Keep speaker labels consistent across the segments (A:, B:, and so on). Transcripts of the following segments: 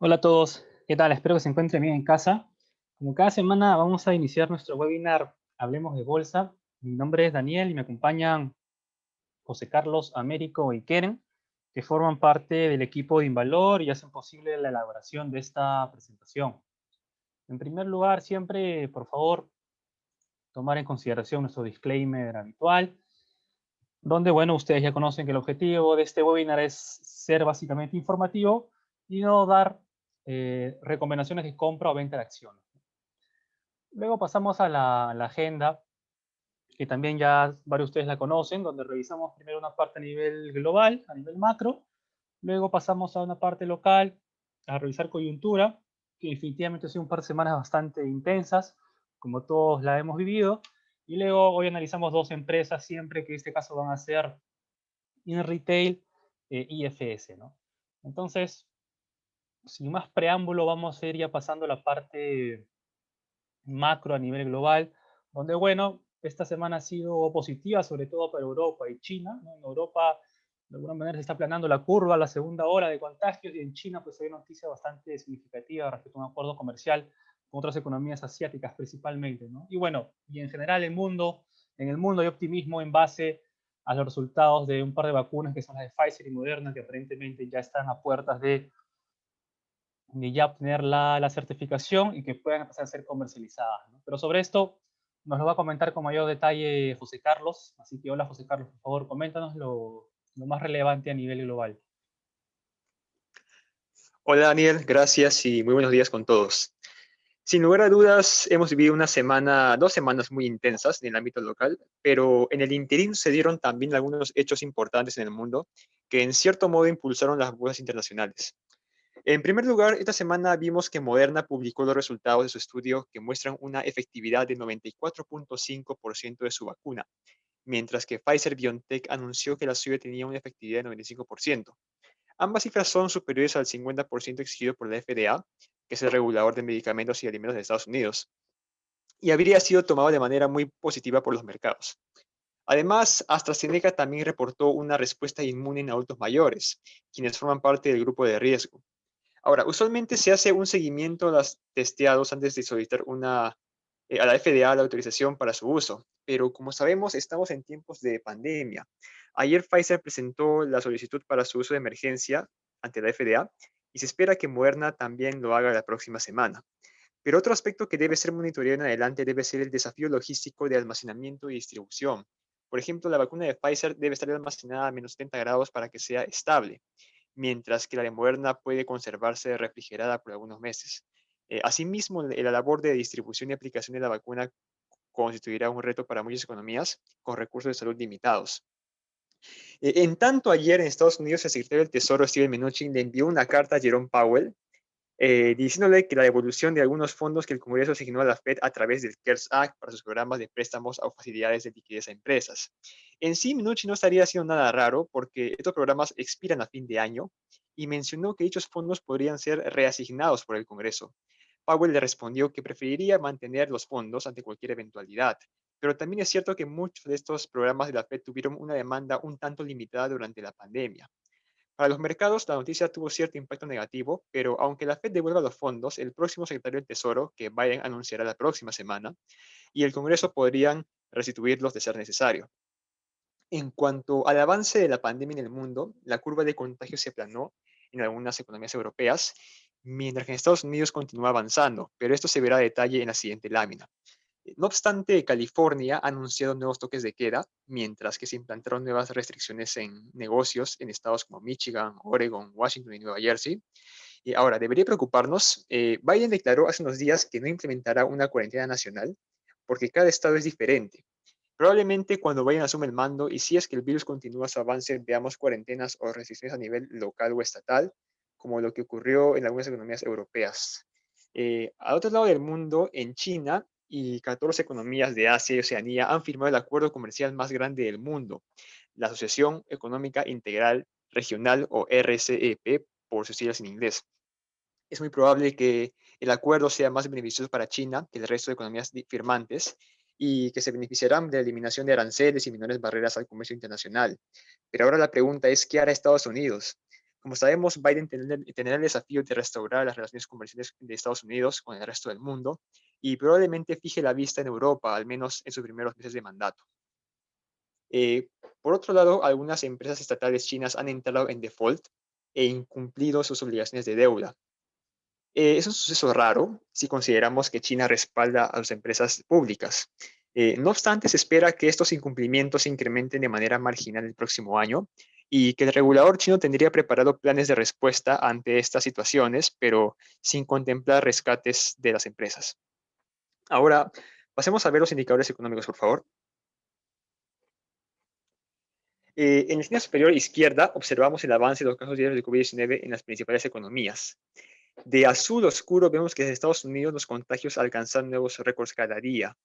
A: Hola a todos, ¿qué tal? Espero que se encuentren bien en casa. Como cada semana vamos a iniciar nuestro webinar Hablemos de Bolsa. Mi nombre es Daniel y me acompañan José Carlos, Américo y Keren, que forman parte del equipo de Invalor y hacen posible la elaboración de esta presentación. En primer lugar, siempre, por favor, tomar en consideración nuestro disclaimer habitual, donde, bueno, ustedes ya conocen que el objetivo de este webinar es ser básicamente informativo y no dar recomendaciones de compra o venta de acciones. Luego pasamos a la agenda, que también ya varios de ustedes la conocen, donde revisamos primero una parte a nivel global, a nivel macro. Luego pasamos a una parte local, a revisar coyuntura, que definitivamente ha sido un par de semanas bastante intensas, como todos la hemos vivido. Y luego hoy analizamos dos empresas siempre, que en este caso van a ser InRetail, IFS, ¿no? Entonces, sin más preámbulo, vamos a ir ya pasando a la parte macro a nivel global, donde, bueno, esta semana ha sido positiva, sobre todo para Europa y China, ¿no? En Europa, de alguna manera, se está aplanando la curva, la segunda ola de contagios, y en China, pues hay una noticia bastante significativa respecto a un acuerdo comercial con otras economías asiáticas principalmente, ¿no? Y bueno, y en general en el mundo hay optimismo en base a los resultados de un par de vacunas que son las de Pfizer y Moderna, que aparentemente ya están a puertas de ya obtener la certificación y que puedan empezar a ser comercializadas, ¿no? Pero sobre esto nos lo va a comentar con mayor detalle José Carlos. Así que hola José Carlos, por favor, coméntanos lo más relevante a nivel global.
B: Hola Daniel, gracias y muy buenos días con todos. Sin lugar a dudas, hemos vivido dos semanas muy intensas en el ámbito local, pero en el interín se dieron también algunos hechos importantes en el mundo que en cierto modo impulsaron las bolsas internacionales. En primer lugar, esta semana vimos que Moderna publicó los resultados de su estudio que muestran una efectividad de 94.5% de su vacuna, mientras que Pfizer-BioNTech anunció que la suya tenía una efectividad de 95%. Ambas cifras son superiores al 50% exigido por la FDA, que es el regulador de medicamentos y alimentos de Estados Unidos, y habría sido tomado de manera muy positiva por los mercados. Además, AstraZeneca también reportó una respuesta inmune en adultos mayores, quienes forman parte del grupo de riesgo. Ahora, usualmente se hace un seguimiento a los testeados antes de solicitar a la FDA la autorización para su uso, pero como sabemos, estamos en tiempos de pandemia. Ayer Pfizer presentó la solicitud para su uso de emergencia ante la FDA y se espera que Moderna también lo haga la próxima semana. Pero otro aspecto que debe ser monitoreado en adelante debe ser el desafío logístico de almacenamiento y distribución. Por ejemplo, la vacuna de Pfizer debe estar almacenada a menos 70 grados para que sea estable, mientras que la de Moderna puede conservarse refrigerada por algunos meses. Asimismo, la labor de distribución y aplicación de la vacuna constituirá un reto para muchas economías con recursos de salud limitados. En tanto, ayer en Estados Unidos, el secretario del Tesoro, Steven Mnuchin, le envió una carta a Jerome Powell diciéndole que la devolución de algunos fondos que el Congreso asignó a la Fed a través del CARES Act para sus programas de préstamos o facilidades de liquidez a empresas. En sí, Mnuchin no estaría haciendo nada raro porque estos programas expiran a fin de año y mencionó que dichos fondos podrían ser reasignados por el Congreso. Powell le respondió que preferiría mantener los fondos ante cualquier eventualidad, pero también es cierto que muchos de estos programas de la Fed tuvieron una demanda un tanto limitada durante la pandemia. Para los mercados, la noticia tuvo cierto impacto negativo, pero aunque la Fed devuelva los fondos, el próximo secretario del Tesoro, que Biden anunciará la próxima semana, y el Congreso podrían restituirlos de ser necesario. En cuanto al avance de la pandemia en el mundo, la curva de contagio se aplanó en algunas economías europeas, mientras que en Estados Unidos continúa avanzando, pero esto se verá a detalle en la siguiente lámina. No obstante, California ha anunciado nuevos toques de queda, mientras que se implantaron nuevas restricciones en negocios en estados como Michigan, Oregon, Washington y Nueva Jersey. Y ahora, debería preocuparnos. Biden declaró hace unos días que no implementará una cuarentena nacional porque cada estado es diferente. Probablemente cuando Biden asume el mando y si es que el virus continúa su avance, veamos cuarentenas o restricciones a nivel local o estatal, como lo que ocurrió en algunas economías europeas. Al otro lado del mundo, en China y 14 economías de Asia y Oceanía han firmado el acuerdo comercial más grande del mundo, la Asociación Económica Integral Regional o RCEP por sus siglas en inglés. Es muy probable que el acuerdo sea más beneficioso para China que el resto de economías firmantes y que se beneficiarán de la eliminación de aranceles y menores barreras al comercio internacional. Pero ahora la pregunta es, ¿qué hará Estados Unidos? Como sabemos, Biden tendrá el desafío de restaurar las relaciones comerciales de Estados Unidos con el resto del mundo y probablemente fije la vista en Europa, al menos en sus primeros meses de mandato. Eh, por otro lado, algunas empresas estatales chinas han entrado en default e incumplido sus obligaciones de deuda. Es un suceso raro si consideramos que China respalda a las empresas públicas. No obstante, se espera que estos incumplimientos se incrementen de manera marginal el próximo año y que el regulador chino tendría preparado planes de respuesta ante estas situaciones, pero sin contemplar rescates de las empresas. Ahora, pasemos a ver los indicadores económicos, por favor. En la esquina superior izquierda observamos el avance de los casos diarios de COVID-19 en las principales economías. De azul oscuro vemos que en Estados Unidos los contagios alcanzan nuevos récords cada día.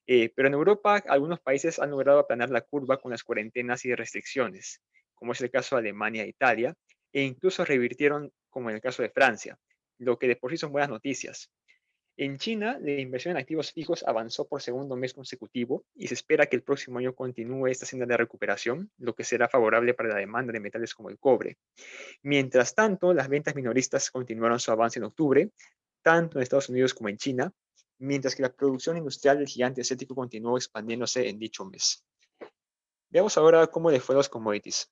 B: Pero en Europa algunos países han logrado aplanar la curva con las cuarentenas y restricciones, como es el caso de Alemania e Italia, e incluso revirtieron como en el caso de Francia, lo que de por sí son buenas noticias. En China, la inversión en activos fijos avanzó por segundo mes consecutivo y se espera que el próximo año continúe esta senda de recuperación, lo que será favorable para la demanda de metales como el cobre. Mientras tanto, las ventas minoristas continuaron su avance en octubre, tanto en Estados Unidos como en China, mientras que la producción industrial del gigante asiático continuó expandiéndose en dicho mes. Veamos ahora cómo le fue a los commodities.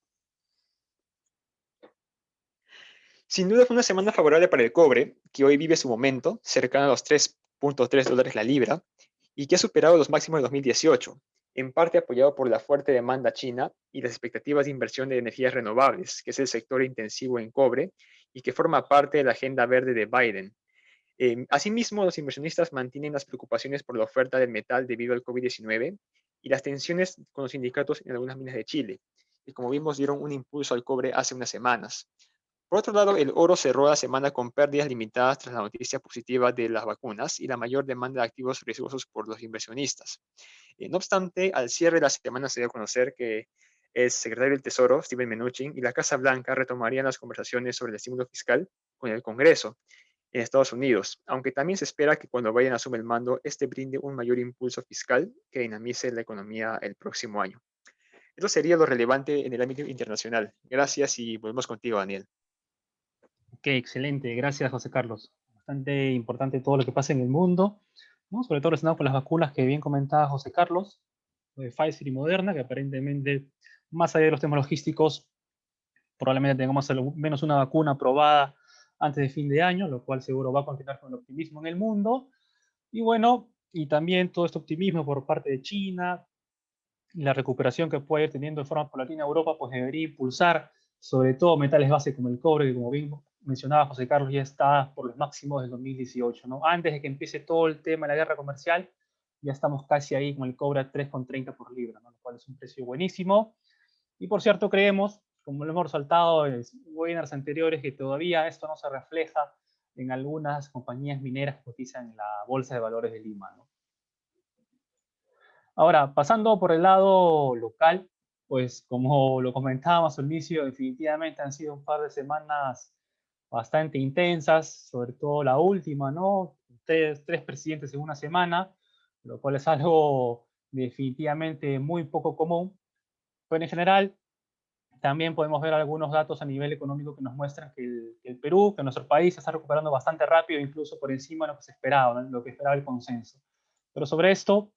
B: Sin duda fue una semana favorable para el cobre, que hoy vive su momento, cercano a los $3.3 la libra, y que ha superado los máximos de 2018, en parte apoyado por la fuerte demanda china y las expectativas de inversión de energías renovables, que es el sector intensivo en cobre y que forma parte de la agenda verde de Biden. Asimismo, los inversionistas mantienen las preocupaciones por la oferta del metal debido al COVID-19 y las tensiones con los sindicatos en algunas minas de Chile, que como vimos dieron un impulso al cobre hace unas semanas. Por otro lado, el oro cerró la semana con pérdidas limitadas tras la noticia positiva de las vacunas y la mayor demanda de activos riesgosos por los inversionistas. No obstante, al cierre de la semana se dio a conocer que el secretario del Tesoro, Steven Mnuchin, y la Casa Blanca retomarían las conversaciones sobre el estímulo fiscal con el Congreso en Estados Unidos, aunque también se espera que cuando Biden asume el mando, este brinde un mayor impulso fiscal que dinamice la economía el próximo año. Esto sería lo relevante en el ámbito internacional. Gracias y volvemos contigo, Daniel.
A: Ok, excelente. Gracias, José Carlos. Bastante importante todo lo que pasa en el mundo, ¿no? Sobre todo relacionado con las vacunas que bien comentaba José Carlos, de Pfizer y Moderna, que aparentemente, más allá de los temas logísticos, probablemente tengamos al menos una vacuna aprobada antes de fin de año, lo cual seguro va a continuar con el optimismo en el mundo. Y bueno, y también todo este optimismo por parte de China y la recuperación que puede ir teniendo de forma paulatina Europa, pues debería impulsar sobre todo metales base como el cobre, que como bien mencionaba José Carlos, ya está por los máximos del 2018, ¿no? Antes de que empiece todo el tema de la guerra comercial, ya estamos casi ahí con el cobre a 3,30 por libra, ¿no? Lo cual es un precio buenísimo. Y por cierto, creemos, como lo hemos resaltado en webinars anteriores, que todavía esto no se refleja en algunas compañías mineras que cotizan en la Bolsa de Valores de Lima, ¿no? Ahora, pasando por el lado local, pues como lo comentábamos al inicio, definitivamente han sido un par de semanas bastante intensas, sobre todo la última, ¿no? Tres presidentes en una semana, lo cual es algo definitivamente muy poco común. Pero en general, también podemos ver algunos datos a nivel económico que nos muestran que el Perú, que nuestro país se está recuperando bastante rápido, incluso por encima de lo que se esperaba, ¿no? Lo que esperaba el consenso. Pero sobre esto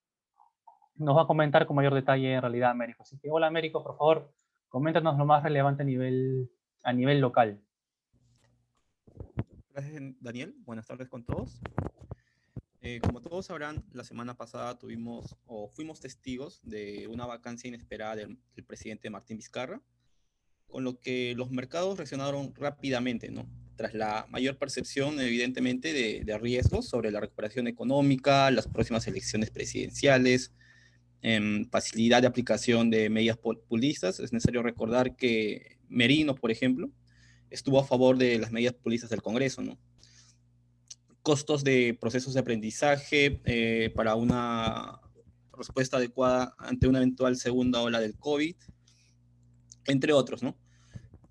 A: nos va a comentar con mayor detalle en realidad Américo. Así que, hola Américo, por favor, coméntanos lo más relevante a nivel local.
C: Gracias, Daniel. Buenas tardes con todos. Como todos sabrán, la semana pasada tuvimos o fuimos testigos de una vacancia inesperada del presidente Martín Vizcarra, con lo que los mercados reaccionaron rápidamente, ¿no? Tras la mayor percepción, evidentemente, de riesgos sobre la recuperación económica, las próximas elecciones presidenciales, facilidad de aplicación de medidas populistas. Es necesario recordar que Merino, por ejemplo, estuvo a favor de las medidas populistas del Congreso, ¿no? Costos de procesos de aprendizaje para una respuesta adecuada ante una eventual segunda ola del COVID, entre otros, ¿no?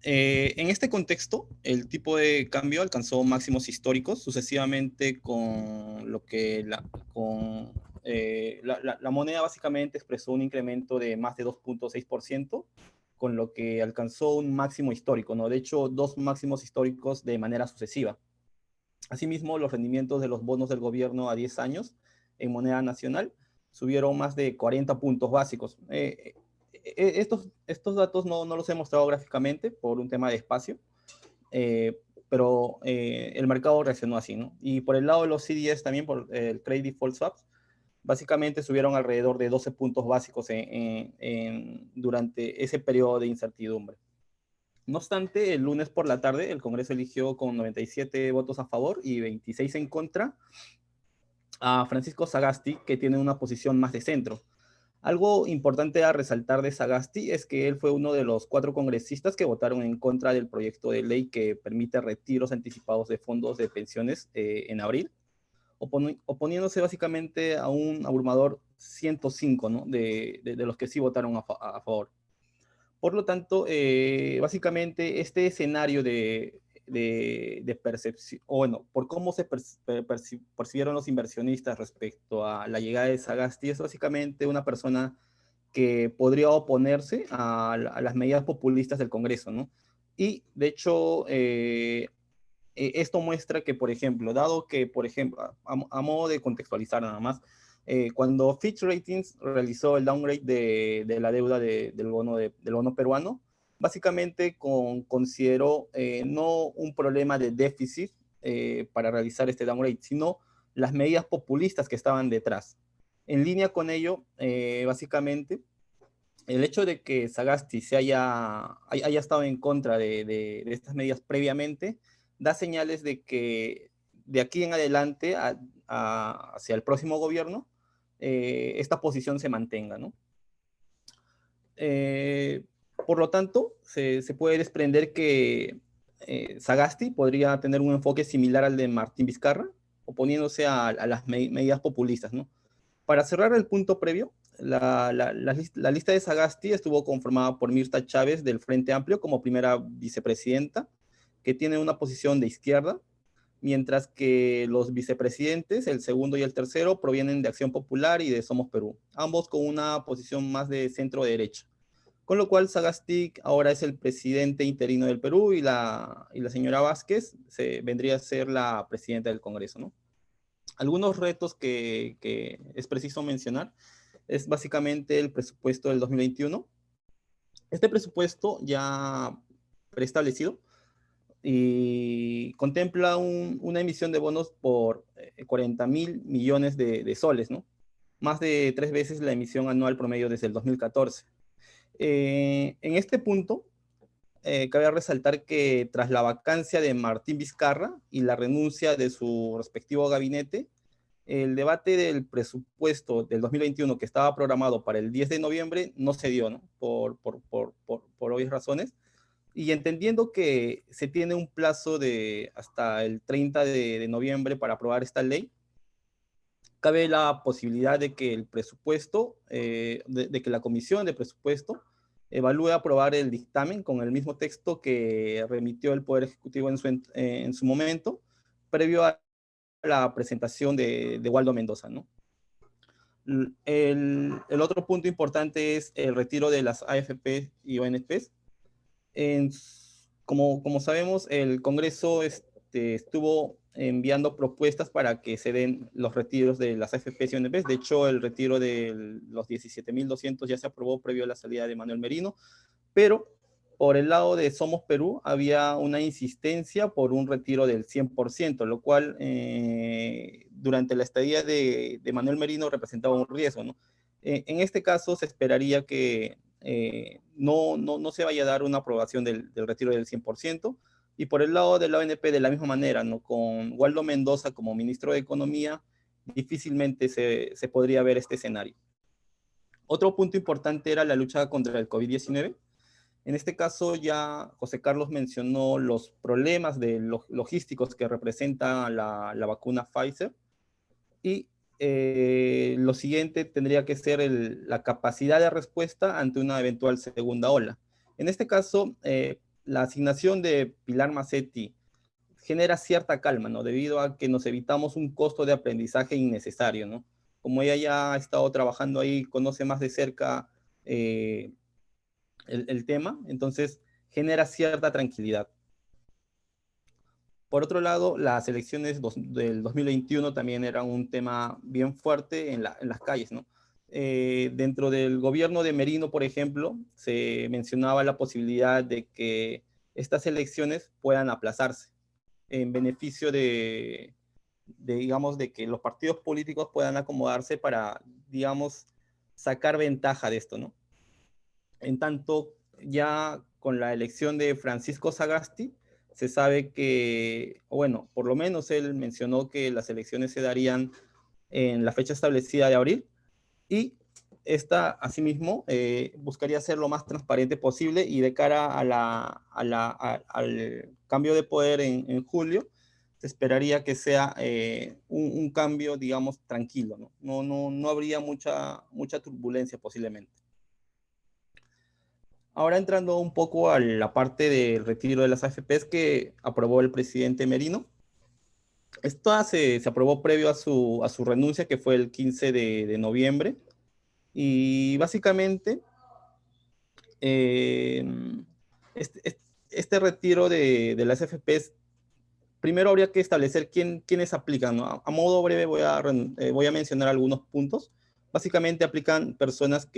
C: En este contexto, el tipo de cambio alcanzó máximos históricos sucesivamente con lo que la moneda básicamente expresó un incremento de más de 2,6%, con lo que alcanzó un máximo histórico, ¿no? De hecho, 2 máximos históricos de manera sucesiva. Asimismo, los rendimientos de los bonos del gobierno a 10 años en moneda nacional subieron más de 40 puntos básicos. Estos datos no los he mostrado gráficamente por un tema de espacio, pero el mercado reaccionó así, ¿no? Y por el lado de los CDS también, por el Credit Default Swaps, básicamente subieron alrededor de 12 puntos básicos durante ese periodo de incertidumbre. No obstante, el lunes por la tarde el Congreso eligió con 97 votos a favor y 26 en contra a Francisco Sagasti, que tiene una posición más de centro. Algo importante a resaltar de Sagasti es que él fue uno de los 4 congresistas que votaron en contra del proyecto de ley que permite retiros anticipados de fondos de pensiones en abril, oponiéndose básicamente a un abrumador 105, ¿no? de los que sí votaron a favor. Por lo tanto, básicamente este escenario de percepción, o bueno, por cómo se percibieron los inversionistas respecto a la llegada de Sagasti, es básicamente una persona que podría oponerse a las medidas populistas del Congreso, ¿no? Y, de hecho, esto muestra que, por ejemplo, dado que, por ejemplo, a modo de contextualizar nada más, cuando Fitch Ratings realizó el downgrade de la deuda del bono peruano, básicamente consideró no un problema de déficit para realizar este downgrade, sino las medidas populistas que estaban detrás. En línea con ello, básicamente, el hecho de que Sagasti haya estado en contra de estas medidas previamente, da señales de que de aquí en adelante, hacia el próximo gobierno, esta posición se mantenga, ¿no? Por lo tanto, se puede desprender que Sagasti podría tener un enfoque similar al de Martín Vizcarra, oponiéndose a las medidas populistas, ¿no? Para cerrar el punto previo, la lista de Sagasti estuvo conformada por Mirta Chávez del Frente Amplio como primera vicepresidenta, que tiene una posición de izquierda, mientras que los vicepresidentes, el segundo y el tercero, provienen de Acción Popular y de Somos Perú, ambos con una posición más de centro-derecha. Con lo cual, Sagasti ahora es el presidente interino del Perú y la señora Vázquez vendría a ser la presidenta del Congreso, ¿no? Algunos retos que es preciso mencionar es básicamente el presupuesto del 2021. Este presupuesto ya preestablecido y contempla una emisión de bonos por 40.000 millones de soles, ¿no? Más de 3 veces la emisión anual promedio desde el 2014. En este punto, cabe resaltar que tras la vacancia de Martín Vizcarra y la renuncia de su respectivo gabinete, el debate del presupuesto del 2021 que estaba programado para el 10 de noviembre no se dio, ¿no? Por obvias razones. Y entendiendo que se tiene un plazo de hasta el 30 de noviembre para aprobar esta ley, cabe la posibilidad de que el presupuesto, de que la comisión de presupuesto evalúe aprobar el dictamen con el mismo texto que remitió el Poder Ejecutivo en su momento, previo a la presentación de Waldo Mendoza, ¿no? El otro punto importante es el retiro de las AFP y ONPs. Como sabemos, el Congreso estuvo enviando propuestas para que se den los retiros de las AFPs y ONPs. De hecho, el retiro de los 17.200 ya se aprobó previo a la salida de Manuel Merino, pero por el lado de Somos Perú había una insistencia por un retiro del 100%, lo cual durante la estadía de Manuel Merino representaba un riesgo, ¿no? En este caso se esperaría que no se vaya a dar una aprobación del retiro del 100%, y por el lado de la ONP de la misma manera, ¿no? Con Waldo Mendoza como ministro de Economía, difícilmente se podría ver este escenario. Otro punto importante era la lucha contra el COVID-19. En este caso ya José Carlos mencionó los problemas logísticos que representa la vacuna Pfizer, y lo siguiente tendría que ser la capacidad de respuesta ante una eventual segunda ola. En este caso, la asignación de Pilar Macetti genera cierta calma, ¿no? Debido a que nos evitamos un costo de aprendizaje innecesario, ¿no? Como ella ya ha estado trabajando ahí, conoce más de cerca el tema, entonces genera cierta tranquilidad. Por otro lado, las elecciones del 2021 también eran un tema bien fuerte en las calles, ¿no? Dentro del gobierno de Merino, por ejemplo, se mencionaba la posibilidad de que estas elecciones puedan aplazarse en beneficio digamos, de que los partidos políticos puedan acomodarse para, digamos, sacar ventaja de esto, ¿no? En tanto, ya con la elección de Francisco Sagasti, se sabe que, bueno, por lo menos él mencionó que las elecciones se darían en la fecha establecida de abril, y esta, asimismo, buscaría ser lo más transparente posible, y de cara al cambio de poder en julio, se esperaría que sea un cambio, digamos, tranquilo, ¿no? No habría mucha turbulencia posiblemente. Ahora entrando un poco a la parte del retiro de las AFPs que aprobó el presidente Merino. Esta se aprobó previo a su renuncia, que fue el 15 de noviembre. Y básicamente, eh, este retiro de las AFPs, primero habría que establecer quiénes aplican, ¿no? A modo breve voy a mencionar algunos puntos. Básicamente aplican personas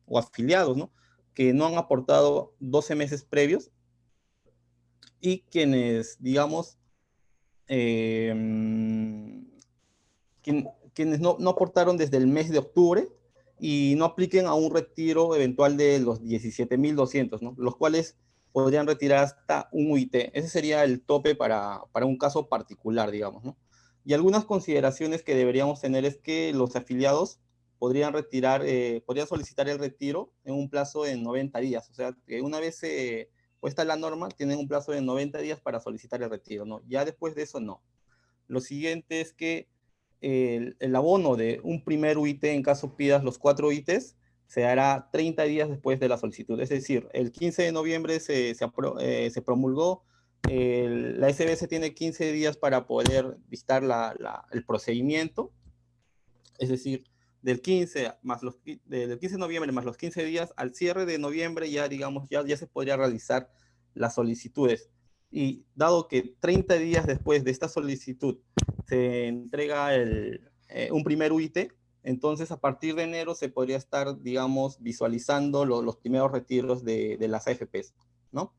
C: o afiliados, ¿no?, que no han aportado 12 meses previos, y quienes, digamos, eh, quienes no aportaron desde el mes de octubre y no apliquen a un retiro eventual de los 17.200, ¿no?, los cuales podrían retirar hasta un UIT. Ese sería el tope para un caso particular, digamos, ¿no? Y algunas consideraciones que deberíamos tener es que los afiliados podrían solicitar el retiro en un plazo de 90 días. O sea, que una vez puesta la norma, tienen un plazo de 90 días para solicitar el retiro, ¿no? Ya después de eso, no. Lo siguiente es que el abono de un primer UIT, en caso pidas los 4 UITs, se hará 30 días después de la solicitud. Es decir, el 15 de noviembre se promulgó, la SBS tiene 15 días para poder dictar el procedimiento. Es decir, del 15 de noviembre más los 15 días, al cierre de noviembre ya, digamos, ya se podría realizar las solicitudes. Y dado que 30 días después de esta solicitud se entrega un primer UIT, entonces a partir de enero se podría estar, digamos, visualizando los primeros retiros de las AFPs, ¿no?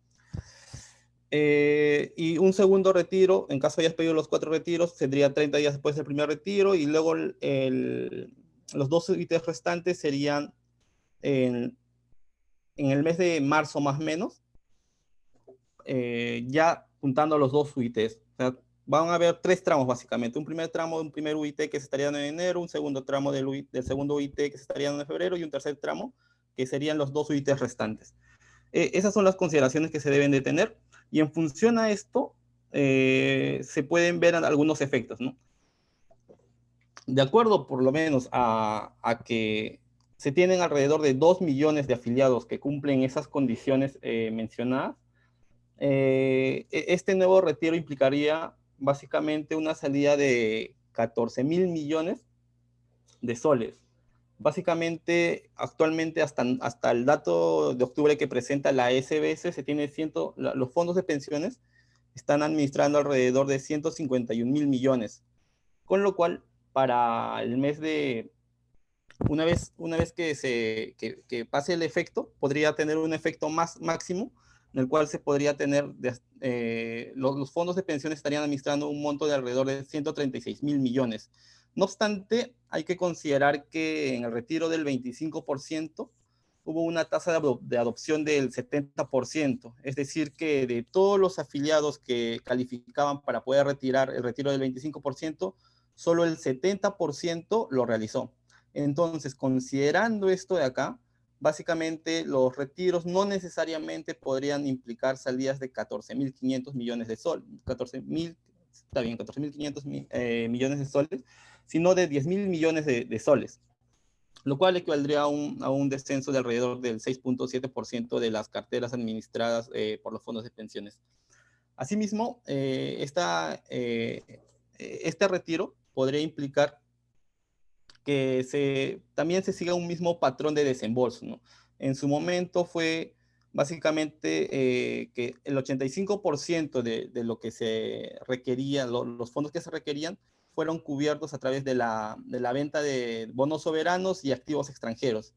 C: Y un segundo retiro, en caso hayas pedido los 4 retiros, tendría 30 días después del primer retiro, y luego los 2 UITs restantes serían en el mes de marzo más o menos, ya juntando los 2 UITs. O sea, van a haber 3 tramos básicamente. Un primer tramo de un primer UIT que se estaría dando en enero, un segundo tramo del segundo UIT que se estaría dando en febrero, y un tercer tramo que serían los 2 UITs restantes. Esas son las consideraciones que se deben de tener, y en función a esto se pueden ver algunos efectos, ¿no? De acuerdo por lo menos a que se tienen alrededor de 2 millones de afiliados que cumplen esas condiciones mencionadas, este nuevo retiro implicaría básicamente una salida de 14.000 millones de soles. Básicamente, actualmente, hasta el dato de octubre que presenta la SBS, los fondos de pensiones están administrando alrededor de 151.000 millones, con lo cual, para el mes de, una vez que pase el efecto, podría tener un efecto máximo, en el cual se podría tener, los fondos de pensiones estarían administrando un monto de alrededor de 136.000 millones. No obstante, hay que considerar que en el retiro del 25% hubo una tasa de adopción del 70%, es decir, que de todos los afiliados que calificaban para poder retirar el retiro del 25%, solo el 70% lo realizó. Entonces, considerando esto de acá, básicamente los retiros no necesariamente podrían implicar salidas de 14.500 millones de soles, 14.500 millones de soles, sino de 10.000 millones de soles, lo cual equivaldría a un descenso de alrededor del 6.7% de las carteras administradas por los fondos de pensiones. Asimismo, este retiro podría implicar que también se siga un mismo patrón de desembolso, ¿no? En su momento fue básicamente que el 85% de lo que se requería, los fondos que se requerían, fueron cubiertos a través de la venta de bonos soberanos y activos extranjeros.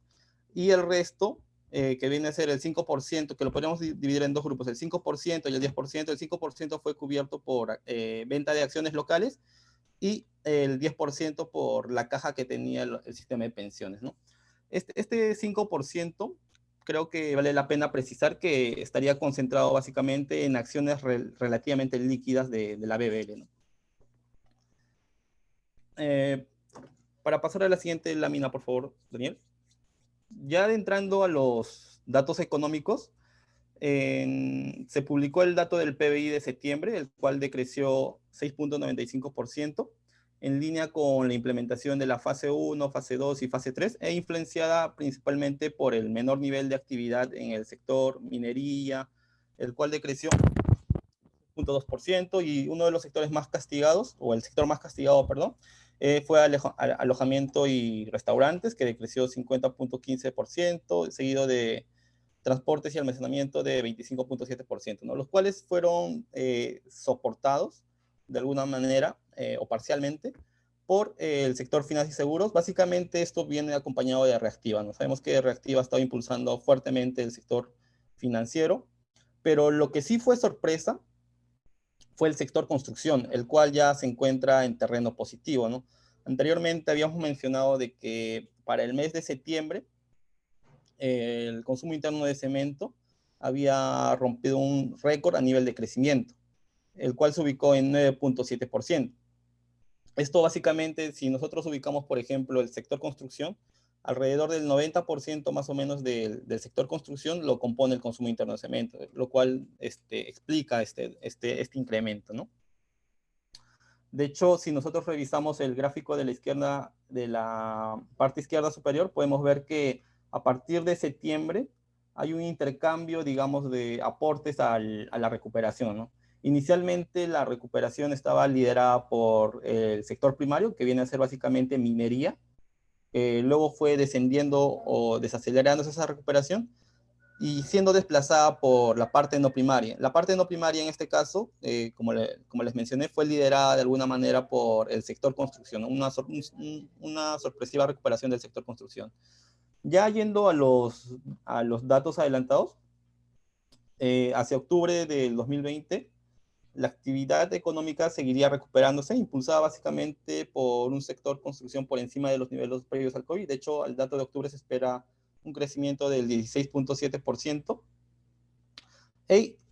C: Y el resto, que viene a ser el 5%, que lo podríamos dividir en dos grupos, el 5% y el 10%, el 5% fue cubierto por venta de acciones locales y el 10% por la caja que tenía el sistema de pensiones, ¿no? Este 5% creo que vale la pena precisar que estaría concentrado básicamente en acciones relativamente líquidas de la BBL, ¿no? Para pasar a la siguiente lámina, por favor, Daniel. Ya adentrando a los datos económicos, se publicó el dato del PBI de septiembre, el cual decreció 6.95%, en línea con la implementación de la fase 1, fase 2 y fase 3, e influenciada principalmente por el menor nivel de actividad en el sector minería, el cual decreció 0.2%, y uno de los sectores más castigados, o el sector más castigado, perdón, fue alojamiento y restaurantes, que decreció 50.15%, seguido de transportes y almacenamiento de 25.7%, ¿no? Los cuales fueron soportados de alguna manera o parcialmente por el sector finanzas y seguros. Básicamente esto viene acompañado de Reactiva, ¿no? Sabemos que Reactiva ha estado impulsando fuertemente el sector financiero, pero lo que sí fue sorpresa fue el sector construcción, el cual ya se encuentra en terreno positivo, ¿no? Anteriormente habíamos mencionado de que para el mes de septiembre el consumo interno de cemento había rompido un récord a nivel de crecimiento, el cual se ubicó en 9.7%. Esto básicamente, si nosotros ubicamos, por ejemplo, el sector construcción, alrededor del 90% más o menos del sector construcción lo compone el consumo interno de cemento, lo cual explica este incremento, ¿no? De hecho, si nosotros revisamos el gráfico de la izquierda, de la parte izquierda superior, podemos ver que a partir de septiembre hay un intercambio, digamos, de aportes a la recuperación, ¿no? Inicialmente la recuperación estaba liderada por el sector primario, que viene a ser básicamente minería. Luego fue descendiendo o desacelerándose esa recuperación y siendo desplazada por la parte no primaria. La parte no primaria en este caso, como les mencioné, fue liderada de alguna manera por el sector construcción, una sorpresiva recuperación del sector construcción. Ya yendo a los datos adelantados, hacia octubre del 2020, la actividad económica seguiría recuperándose, impulsada básicamente por un sector construcción por encima de los niveles previos al COVID. De hecho, al dato de octubre se espera un crecimiento del 16.7%,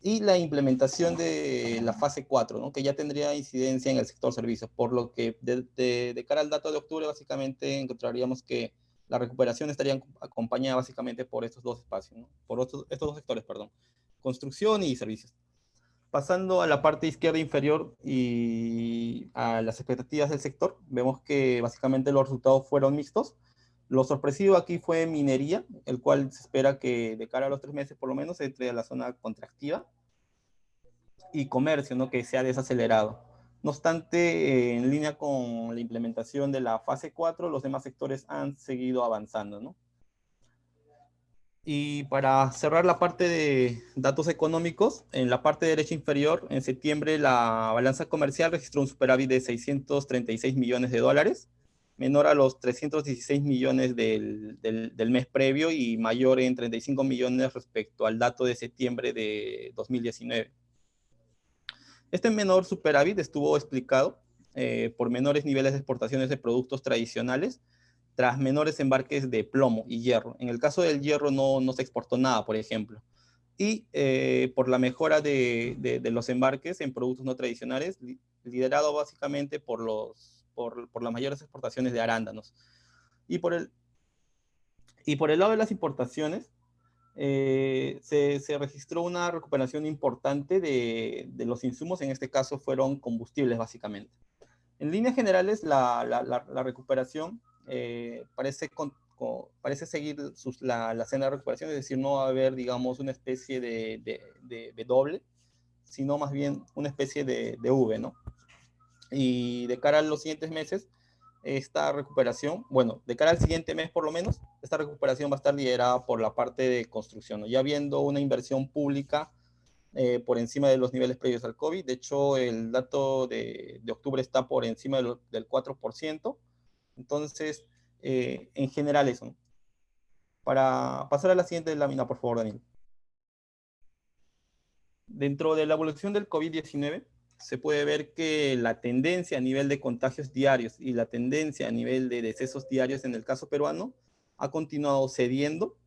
C: y la implementación de la fase 4, ¿no? Que ya tendría incidencia en el sector servicios, por lo que de cara al dato de octubre básicamente encontraríamos que la recuperación estaría acompañada básicamente por estos dos espacios, ¿no? Por estos dos sectores, perdón, construcción y servicios. Pasando a la parte izquierda inferior y a las expectativas del sector, vemos que básicamente los resultados fueron mixtos. Lo sorpresivo aquí fue minería, el cual se espera que de cara a los 3 meses por lo menos entre a la zona contractiva, y comercio, ¿no? Que se ha desacelerado. No obstante, en línea con la implementación de la fase 4, los demás sectores han seguido avanzando, ¿no? Y para cerrar la parte de datos económicos, en la parte derecha inferior, en septiembre la balanza comercial registró un superávit de 636 millones de dólares, menor a los 316 millones del mes previo y mayor en 35 millones respecto al dato de septiembre de 2019. Este menor superávit estuvo explicado por menores niveles de exportaciones de productos tradicionales, tras menores embarques de plomo y hierro. En el caso del hierro no se exportó nada, por ejemplo. Y por la mejora de los embarques en productos no tradicionales, liderado básicamente por las mayores exportaciones de arándanos. Y por el lado de las importaciones, se registró una recuperación importante de los insumos, en este caso fueron combustibles básicamente. En líneas generales, la recuperación parece seguir la senda de recuperación, es decir, no va a haber, digamos, una especie de doble, sino más bien una especie de V, ¿no? Y de cara a los siguientes meses, esta recuperación, bueno, de cara al siguiente mes por lo menos, esta recuperación va a estar liderada por la parte de construcción, ¿no? Ya viendo una inversión pública por encima de los niveles previos al COVID. De hecho, el dato de octubre está por encima del 4%. Entonces, en general eso, ¿no? Para pasar a la siguiente lámina, por favor, Daniel. Dentro de la evolución del COVID-19, se puede ver que la tendencia a nivel de contagios diarios y la tendencia a nivel de decesos diarios en el caso peruano ha continuado cediendo.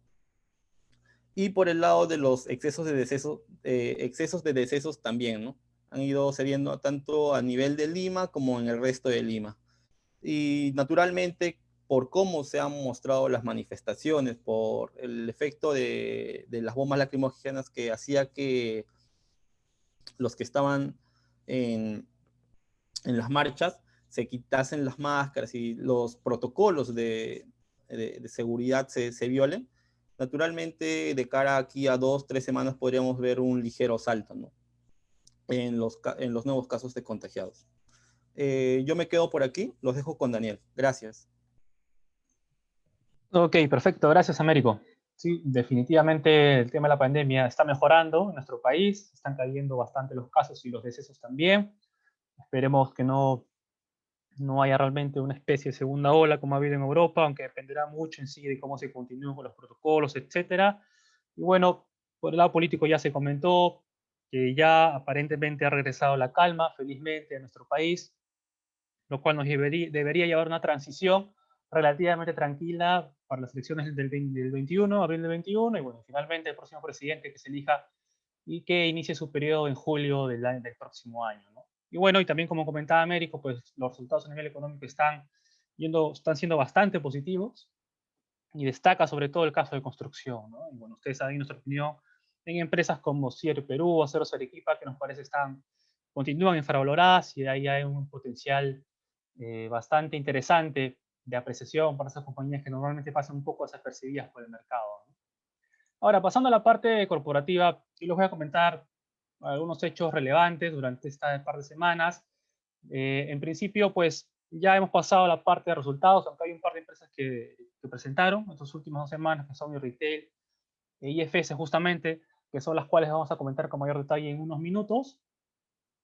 C: Y por el lado de los excesos de decesos también, ¿no? Han ido cediendo tanto a nivel de Lima como en el resto de Lima. Y naturalmente, por cómo se han mostrado las manifestaciones, por el efecto de las bombas lacrimógenas que hacía que los que estaban en, en las marchas se quitasen las máscaras y los protocolos de seguridad se violen, naturalmente de cara aquí a 2, 3 semanas podríamos ver un ligero salto, ¿no? En los nuevos casos de contagiados. Yo me quedo por aquí, los dejo con Daniel. Gracias.
A: Ok, perfecto. Gracias, Américo. Sí, definitivamente el tema de la pandemia está mejorando en nuestro país. Están cayendo bastante los casos y los decesos también. Esperemos que no haya realmente una especie de segunda ola como ha habido en Europa, aunque dependerá mucho en sí de cómo se continúen con los protocolos, etcétera. Y bueno, por el lado político ya se comentó que ya aparentemente ha regresado la calma, felizmente, a nuestro país, lo cual nos debería llevar a una transición relativamente tranquila para las elecciones del 21, abril del 21, y bueno, finalmente el próximo presidente que se elija y que inicie su periodo en julio del próximo año, ¿no? Y bueno, y también como comentaba Américo, pues los resultados a nivel económico están siendo bastante positivos, y destaca sobre todo el caso de construcción, ¿no? Y bueno, ustedes saben nuestra opinión en empresas como Cier Perú o Aceros Arequipa, que nos parece continúan infravaloradas, y de ahí hay un potencial bastante interesante de apreciación para esas compañías que normalmente pasan un poco desapercibidas por el mercado, ¿no? Ahora, pasando a la parte corporativa, yo les voy a comentar algunos hechos relevantes durante esta par de semanas. En principio, pues ya hemos pasado a la parte de resultados, aunque hay un par de empresas que presentaron estas últimas 2 semanas, que son Retail e IFS justamente, que son las cuales vamos a comentar con mayor detalle en unos minutos,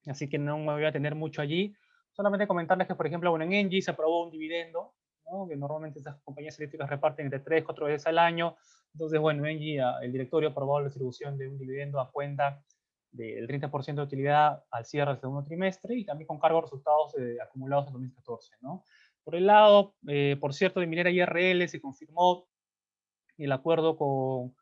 A: así que no me voy a tener mucho allí. Solamente comentarles que, por ejemplo, bueno, en Engie se aprobó un dividendo, ¿no? Que normalmente estas compañías eléctricas reparten entre 3, 4 veces al año. Entonces, bueno, Engie, el directorio aprobó la distribución de un dividendo a cuenta del 30% de utilidad al cierre del segundo trimestre, y también con cargo a resultados acumulados en 2014, ¿no? Por el lado, por cierto, de Minera IRL se confirmó el acuerdo con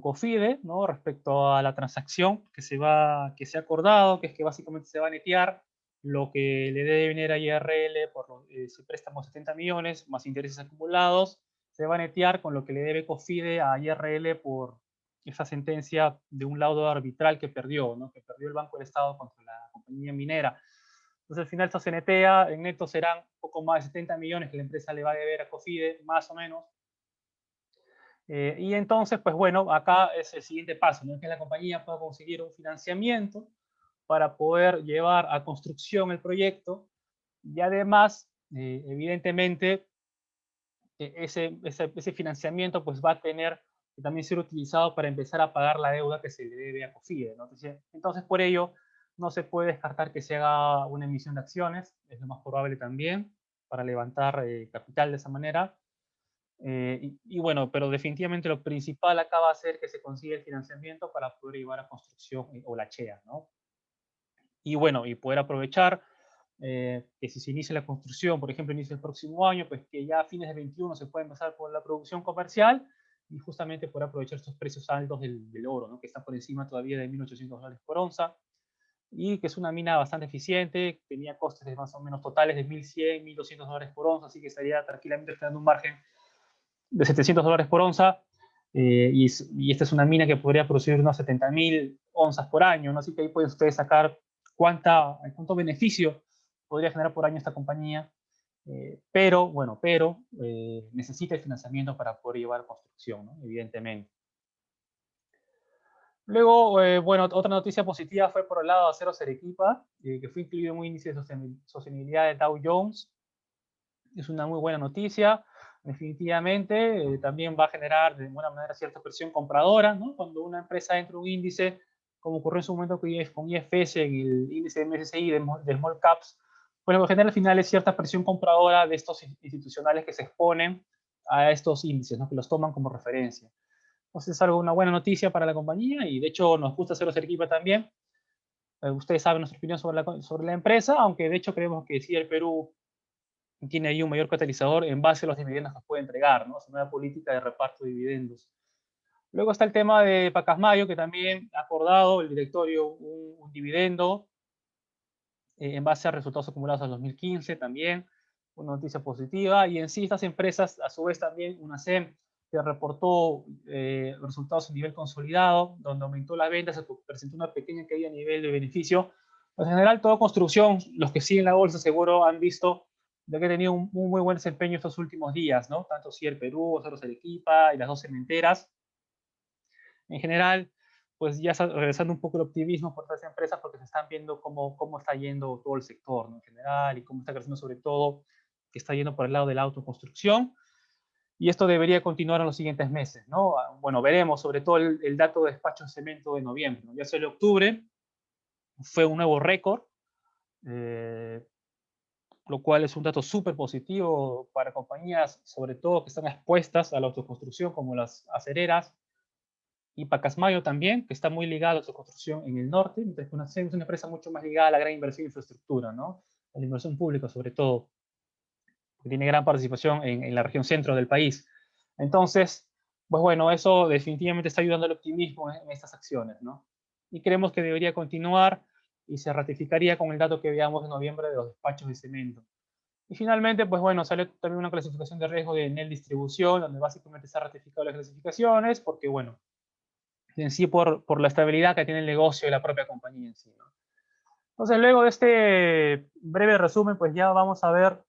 A: COFIDE, ¿no? Respecto a la transacción que se ha acordado, que es que básicamente se va a netear lo que le debe Minera IRL por ese préstamo de 70 millones más intereses acumulados, se va a netear con lo que le debe COFIDE a IRL por esa sentencia de un laudo arbitral que perdió, ¿no? Que perdió el Banco del Estado contra la compañía minera. Entonces al final esto se netea, en neto serán un poco más de 70 millones que la empresa le va a deber a COFIDE, más o menos. Y entonces, pues bueno, acá es el siguiente paso, ¿no? Que la compañía pueda conseguir un financiamiento para poder llevar a construcción el proyecto, y además, evidentemente, ese financiamiento pues va a tener que también ser utilizado para empezar a pagar la deuda que se le debe a COFIDE, ¿no? Entonces, por ello, no se puede descartar que se haga una emisión de acciones, es lo más probable también, para levantar capital de esa manera. Y bueno, pero definitivamente lo principal acá va a ser que se consiga el financiamiento para poder llevar a construcción o la CHEA, ¿no? Y bueno, y poder aprovechar que si se inicia la construcción, por ejemplo, inicia el próximo año, pues que ya a fines de 21 se puede empezar por la producción comercial, y justamente poder aprovechar estos precios altos del oro, ¿no? Que está por encima todavía de $1.800 por onza, y que es una mina bastante eficiente, tenía costes de más o menos totales de $1.100, $1.200 por onza, así que estaría tranquilamente generando un margen de $700 por onza, y esta es una mina que podría producir unos 70.000 onzas por año, ¿no? Así que ahí pueden ustedes sacar cuánto beneficio podría generar por año esta compañía, pero necesita el financiamiento para poder llevar a construcción, ¿no? Evidentemente. Luego, bueno, otra noticia positiva fue por el lado de Aceros Arequipa, que fue incluido en un índice de sostenibilidad de Dow Jones. Es una muy buena noticia. Definitivamente también va a generar de buena manera cierta presión compradora, ¿no? Cuando una empresa entra en un índice, como ocurrió en su momento con IFS, en el índice de MSCI de Small Caps, pues lo que genera al final es cierta presión compradora de estos institucionales que se exponen a estos índices, ¿no? Que los toman como referencia. Entonces es algo, una buena noticia para la compañía y de hecho nos gusta hacerlo Arequipa también. Ustedes saben nuestra opinión sobre la empresa, aunque de hecho creemos que sí el Perú tiene ahí un mayor catalizador en base a los dividendos que puede entregar, ¿no? Su nueva política de reparto de dividendos. Luego está el tema de Pacasmayo, que también ha acordado el directorio un dividendo en base a resultados acumulados al 2015 también, una noticia positiva. Y en sí estas empresas, a su vez también una SEM, que reportó resultados a nivel consolidado, donde aumentó la venta, se presentó una pequeña caída a nivel de beneficio. Pues en general, toda construcción, los que siguen la bolsa seguro han visto de que ha tenido un muy buen desempeño estos últimos días, ¿no? Tanto CIER Perú, Cerros Arequipa y las dos cementeras. En general, pues ya regresando un poco el optimismo por estas empresas porque se están viendo cómo está yendo todo el sector, ¿no? En general y cómo está creciendo sobre todo, que está yendo por el lado de la autoconstrucción. Y esto debería continuar en los siguientes meses, ¿no? Bueno, veremos sobre todo el dato de despacho de cemento de noviembre, ¿no? Ya salió octubre, fue un nuevo récord, lo cual es un dato súper positivo para compañías, sobre todo que están expuestas a la autoconstrucción, como las acereras, y Pacasmayo también, que está muy ligado a su construcción en el norte, mientras que es una empresa mucho más ligada a la gran inversión en infraestructura, ¿no? A la inversión pública sobre todo, que tiene gran participación en la región centro del país. Entonces, pues bueno, eso definitivamente está ayudando al optimismo en estas acciones, ¿no? Y creemos que debería continuar y se ratificaría con el dato que veamos en noviembre de los despachos de cemento. Y finalmente, pues bueno, sale también una clasificación de riesgo de NEL distribución, donde básicamente se han ratificado las clasificaciones, porque bueno, en sí por la estabilidad que tiene el negocio y la propia compañía en sí, ¿no? Entonces, luego de este breve resumen, pues ya vamos a ver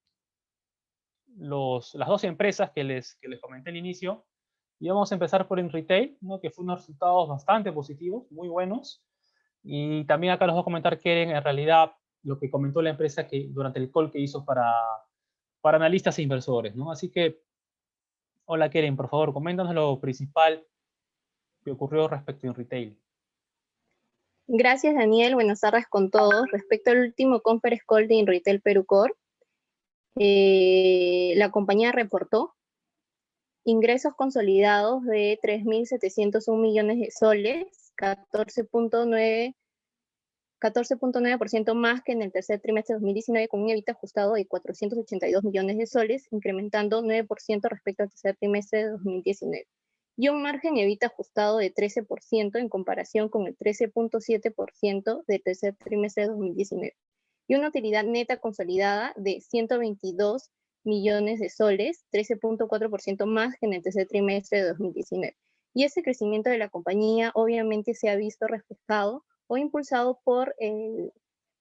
A: las dos empresas que les comenté al inicio. Y vamos a empezar por InRetail, ¿no? Que fue unos resultados bastante positivos, muy buenos. Y también acá les voy a comentar que en realidad lo que comentó la empresa que durante el call que hizo para analistas e inversores, ¿no? Así que, hola Keren, por favor, coméntanos lo principal que ocurrió respecto a InRetail.
D: Gracias, Daniel. Buenas tardes con todos. Respecto al último conference call de InRetail Perú Corp, la compañía reportó ingresos consolidados de 3.701 millones de soles, 14.9% más que en el tercer trimestre de 2019, con un EBITDA ajustado de 482 millones de soles, incrementando 9% respecto al tercer trimestre de 2019. Y un margen EBITDA ajustado de 13% en comparación con el 13.7% del tercer trimestre de 2019. Y una utilidad neta consolidada de 122 millones de soles, 13.4% más que en el tercer trimestre de 2019. Y ese crecimiento de la compañía obviamente se ha visto reflejado o impulsado por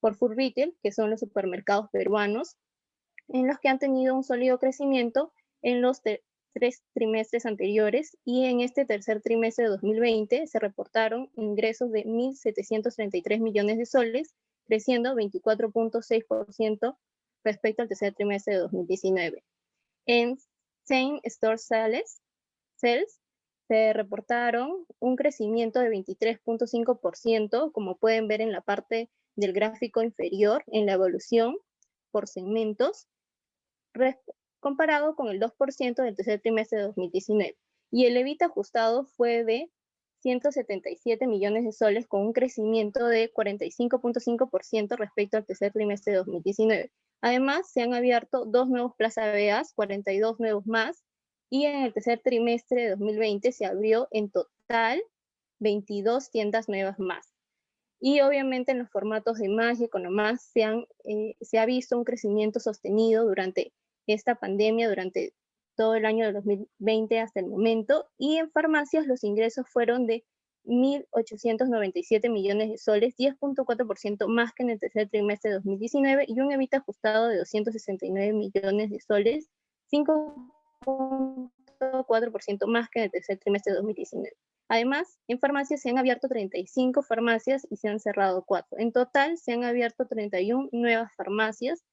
D: Food Retail, que son los supermercados peruanos, en los que han tenido un sólido crecimiento en los 3 trimestres anteriores, y en este tercer trimestre de 2020 se reportaron ingresos de 1.733 millones de soles, creciendo 24.6% respecto al tercer trimestre de 2019. En Same Store Sales se reportaron un crecimiento de 23.5%, como pueden ver en la parte del gráfico inferior, en la evolución por segmentos, comparado con el 2% del tercer trimestre de 2019. Y el EBITDA ajustado fue de 177 millones de soles, con un crecimiento de 45.5% respecto al tercer trimestre de 2019. Además, se han abierto 2 nuevos Plaza Veas, 42 nuevos más, y en el tercer trimestre de 2020 se abrió en total 22 tiendas nuevas más. Y obviamente en los formatos de Más y Economás se ha visto un crecimiento sostenido durante esta pandemia, durante todo el año de 2020 hasta el momento, y en farmacias los ingresos fueron de 1.897 millones de soles, 10.4% más que en el tercer trimestre de 2019, y un EBITDA ajustado de 269 millones de soles, 5.4% más que en el tercer trimestre de 2019. Además, en farmacias se han abierto 35 farmacias y se han cerrado 4. En total, se han abierto 31 nuevas farmacias,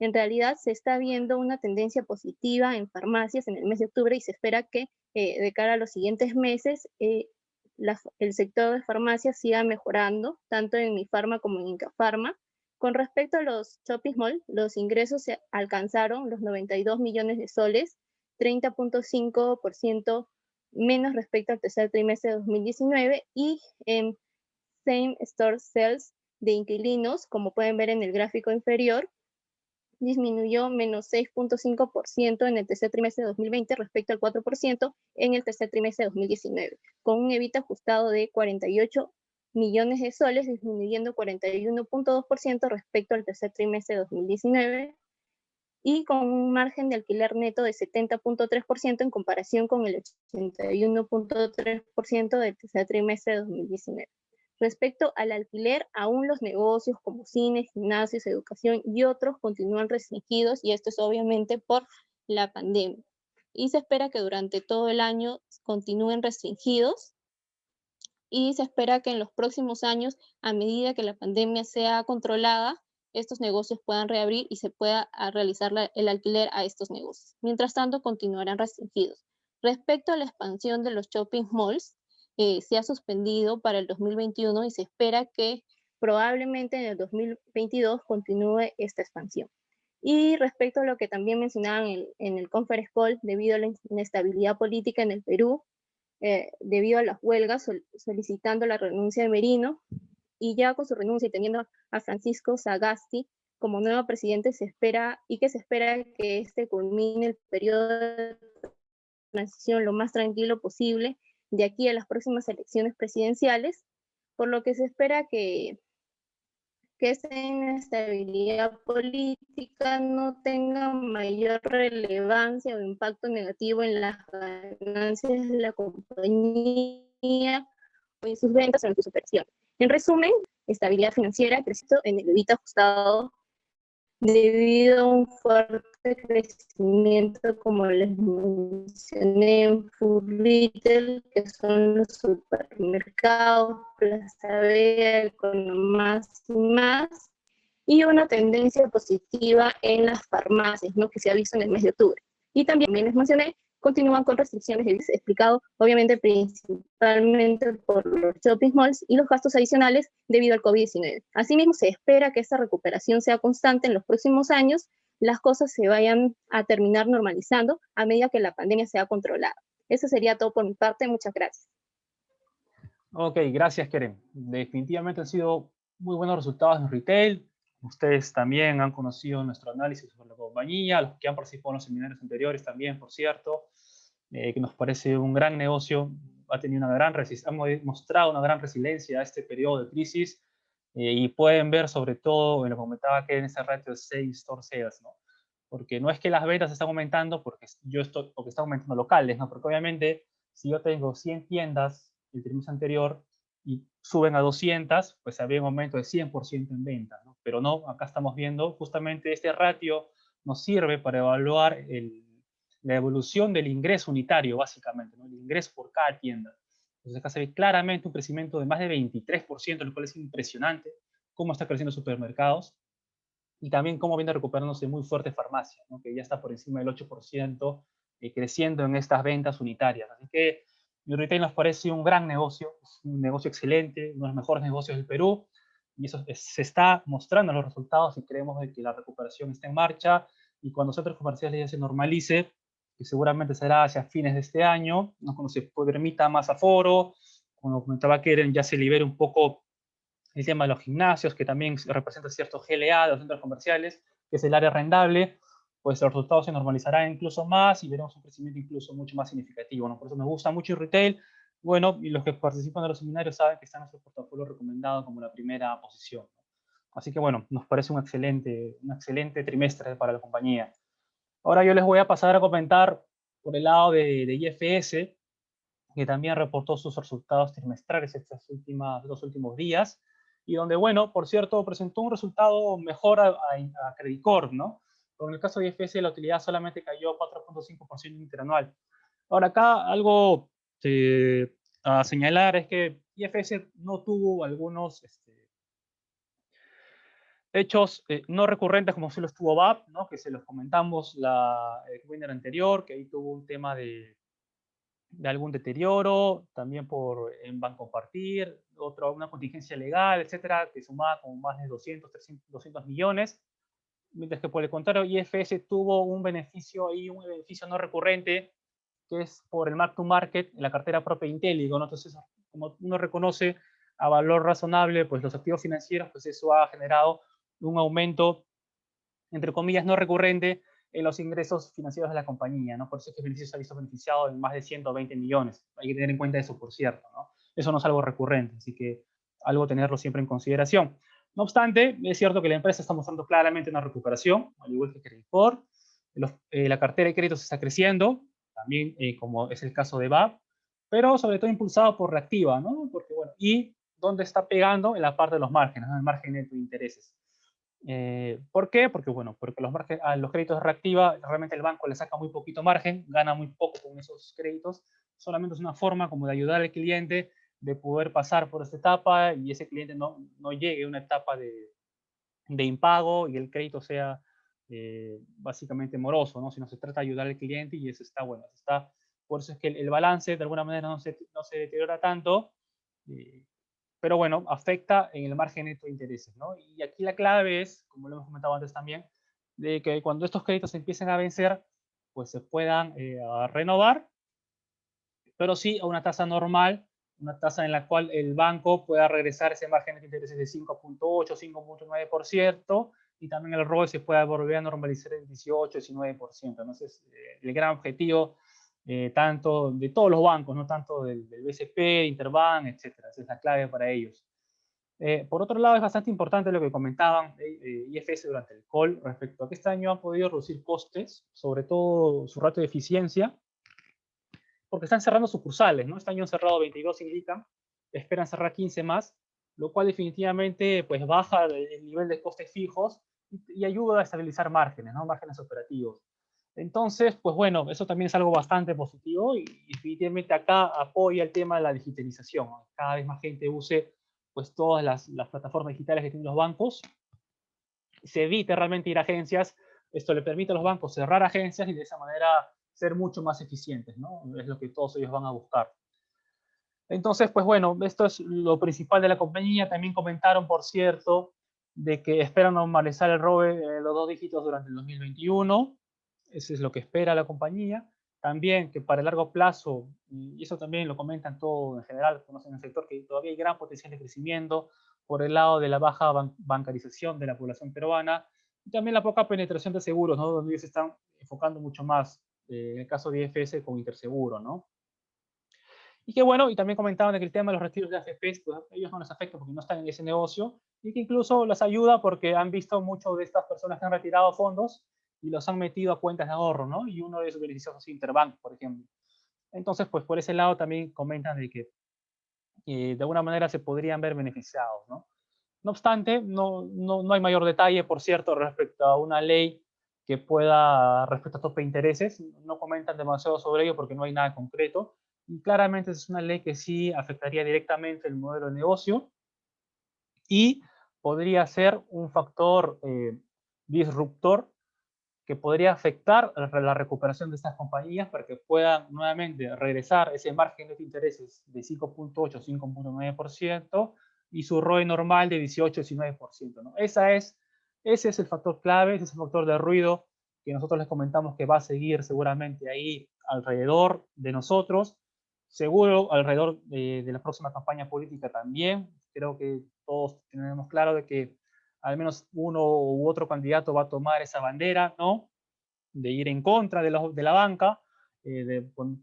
D: En realidad se está viendo una tendencia positiva en farmacias en el mes de octubre y se espera que de cara a los siguientes meses el sector de farmacias siga mejorando, tanto en Mifarma como en Incafarma. Con respecto a los shopping mall, los ingresos se alcanzaron los 92 millones de soles, 30.5% menos respecto al tercer trimestre de 2019, y en Same Store Sales de inquilinos, como pueden ver en el gráfico inferior, disminuyó menos 6.5% en el tercer trimestre de 2020 respecto al 4% en el tercer trimestre de 2019, con un EBITDA ajustado de 48 millones de soles, disminuyendo 41.2% respecto al tercer trimestre de 2019, y con un margen de alquiler neto de 70.3% en comparación con el 81.3% del tercer trimestre de 2019. Respecto al alquiler, aún los negocios como cines, gimnasios, educación y otros continúan restringidos, y esto es obviamente por la pandemia. Y se espera que durante todo el año continúen restringidos, y se espera que en los próximos años, a medida que la pandemia sea controlada, estos negocios puedan reabrir y se pueda realizar el alquiler a estos negocios. Mientras tanto, continuarán restringidos. Respecto a la expansión de los shopping malls, se ha suspendido para el 2021 y se espera que probablemente en el 2022 continúe esta expansión. Y respecto a lo que también mencionaban en el conference call, debido a la inestabilidad política en el Perú, debido a las huelgas, solicitando la renuncia de Merino, y ya con su renuncia y teniendo a Francisco Sagasti como nuevo presidente, se espera que este culmine el periodo de transición lo más tranquilo posible de aquí a las próximas elecciones presidenciales, por lo que se espera que esta inestabilidad política no tenga mayor relevancia o impacto negativo en las ganancias de la compañía o en sus ventas o en sus operaciones. En resumen, estabilidad financiera, crecimiento en el EBITDA ajustado debido a un fuerte crecimiento, como les mencioné, en food retail, que son los supermercados, Plaza Vea, Economás y más, y una tendencia positiva en las farmacias, ¿no?, que se ha visto en el mes de octubre. Y también les mencioné, continúan con restricciones, explicado obviamente principalmente por los shopping malls y los gastos adicionales debido al COVID-19. Asimismo, se espera que esta recuperación sea constante en los próximos años, las cosas se vayan a terminar normalizando a medida que la pandemia sea controlada. Eso sería todo por mi parte. Muchas gracias.
A: Ok, gracias, Keren. Definitivamente han sido muy buenos resultados en retail. Ustedes también han conocido nuestro análisis sobre la compañía, los que han participado en los seminarios anteriores también, por cierto, que nos parece un gran negocio. Ha tenido una gran ha mostrado una gran resiliencia a este periodo de crisis, y pueden ver sobre todo en lo que comentaba que en ese ratio de Same Store Sales, ¿no? Porque no es que las ventas están aumentando porque están aumentando locales, ¿no? Porque obviamente si yo tengo 100 tiendas el trimestre anterior y suben a 200, pues había un aumento de 100% en ventas, ¿no? Pero no, acá estamos viendo justamente este ratio nos sirve para evaluar la evolución del ingreso unitario, básicamente, ¿no? El ingreso por cada tienda. Entonces acá se ve claramente un crecimiento de más de 23%, lo cual es impresionante, cómo está creciendo supermercados, y también cómo viene recuperándose muy fuerte farmacia, ¿no?, que ya está por encima del 8%, creciendo en estas ventas unitarias. Así que el retail nos parece un gran negocio, es un negocio excelente, uno de los mejores negocios del Perú, y eso se está mostrando en los resultados, y creemos de que la recuperación está en marcha, y cuando los centros comerciales ya se normalice, que seguramente será hacia fines de este año, ¿no?, cuando se permita más aforo, como comentaba Keren, ya se libere un poco el tema de los gimnasios, que también representa cierto GLA de los centros comerciales, que es el área rendable, pues los resultados se normalizarán incluso más y veremos un crecimiento incluso mucho más significativo, ¿no? Por eso me gusta mucho el retail. Bueno, y los que participan de los seminarios saben que está en nuestro portafolio recomendado como la primera posición. Así que bueno, nos parece un excelente trimestre para la compañía. Ahora yo les voy a pasar a comentar por el lado de IFS, que también reportó sus resultados trimestrales estos dos últimos días, y donde, bueno, por cierto, presentó un resultado mejor a Credit Corp, ¿no? Pero en el caso de IFS, la utilidad solamente cayó 4.5% interanual. Ahora, acá algo a señalar es que IFS no tuvo algunos Hechos no recurrentes como sí lo estuvo BAP, ¿no? Que se los comentamos el webinar anterior, que ahí tuvo un tema de algún deterioro, también en Banco Compartir, una contingencia legal, etcétera, que sumaba como más de 200 millones, mientras que por el contrario IFS tuvo un beneficio no recurrente, que es por el mark to market en la cartera propia de Intelligo, ¿no? Entonces, como uno reconoce a valor razonable pues los activos financieros, pues eso ha generado un aumento, entre comillas, no recurrente en los ingresos financieros de la compañía, ¿no? Por eso es que el beneficio se ha visto beneficiado en más de 120 millones. Hay que tener en cuenta eso, por cierto, ¿no? Eso no es algo recurrente, así que algo tenerlo siempre en consideración. No obstante, es cierto que la empresa está mostrando claramente una recuperación, al igual que Creditcorp. La cartera de créditos está creciendo, también como es el caso de BAP, pero sobre todo impulsado por Reactiva, ¿no? Porque, bueno, y dónde está pegando en la parte de los márgenes, ¿no? El margen neto de intereses. ¿Por qué? Porque, bueno, porque a los créditos de Reactiva realmente el banco le saca muy poquito margen, gana muy poco con esos créditos, solamente es una forma como de ayudar al cliente de poder pasar por esta etapa y ese cliente no llegue a una etapa de impago y el crédito sea básicamente moroso, ¿no? Sino se trata de ayudar al cliente y eso está bueno. Por eso es que el balance de alguna manera no se deteriora tanto, pero bueno, afecta en el margen neto de intereses, ¿no? Y aquí la clave es, como lo hemos comentado antes también, de que cuando estos créditos empiecen a vencer, pues se puedan renovar, pero sí a una tasa normal, una tasa en la cual el banco pueda regresar ese margen de intereses de 5.8, 5.9%, y también el ROE se pueda volver a normalizar en 18, 19%. Entonces, el gran objetivo tanto de todos los bancos, no tanto del BCP, Interbank, etcétera. Esa es la clave para ellos. Por otro lado, es bastante importante lo que comentaban IFS durante el call respecto a que este año han podido reducir costes, sobre todo su ratio de eficiencia, porque están cerrando sucursales, ¿no? Este año han cerrado 22, indican, esperan cerrar 15 más, lo cual definitivamente pues baja el nivel de costes fijos y ayuda a estabilizar márgenes, ¿no? Márgenes operativos. Entonces, pues bueno, eso también es algo bastante positivo y definitivamente acá apoya el tema de la digitalización, ¿no? Cada vez más gente use pues todas las plataformas digitales que tienen los bancos, se evite realmente ir a agencias, esto le permite a los bancos cerrar agencias y de esa manera ser mucho más eficientes, ¿no? Es lo que todos ellos van a buscar. Entonces, pues bueno, esto es lo principal de la compañía. También comentaron, por cierto, de que esperan normalizar el ROE los 2 dígitos durante el 2021. Eso es lo que espera la compañía. También que para el largo plazo, y eso también lo comentan todo en general, conocen el sector, que todavía hay gran potencial de crecimiento por el lado de la baja bancarización de la población peruana y también la poca penetración de seguros, ¿no? Donde ellos se están enfocando mucho más, en el caso de IFS con Interseguro, ¿no? Y que bueno, y también comentaban que el tema de los retiros de AFPs, pues a ellos no les afecta porque no están en ese negocio, y que incluso les ayuda porque han visto muchas de estas personas que han retirado fondos y los han metido a cuentas de ahorro, ¿no? Y uno de esos beneficios es Interbank, por ejemplo. Entonces, pues por ese lado también comentan de que de alguna manera se podrían ver beneficiados, ¿no? No obstante, no hay mayor detalle, por cierto, respecto a una ley que pueda, respecto a tope de intereses, no comentan demasiado sobre ello porque no hay nada concreto, y claramente es una ley que sí afectaría directamente el modelo de negocio y podría ser un factor disruptor que podría afectar la recuperación de estas compañías para que puedan nuevamente regresar ese margen de intereses de 5.8, 5.9% y su ROE normal de 18, 19%, ¿no? Ese es el factor clave, ese es el factor de ruido que nosotros les comentamos que va a seguir seguramente ahí alrededor de nosotros, seguro alrededor de la próxima campaña política también. Creo que todos tenemos claro de que al menos uno u otro candidato va a tomar esa bandera, ¿no? De ir en contra de la banca,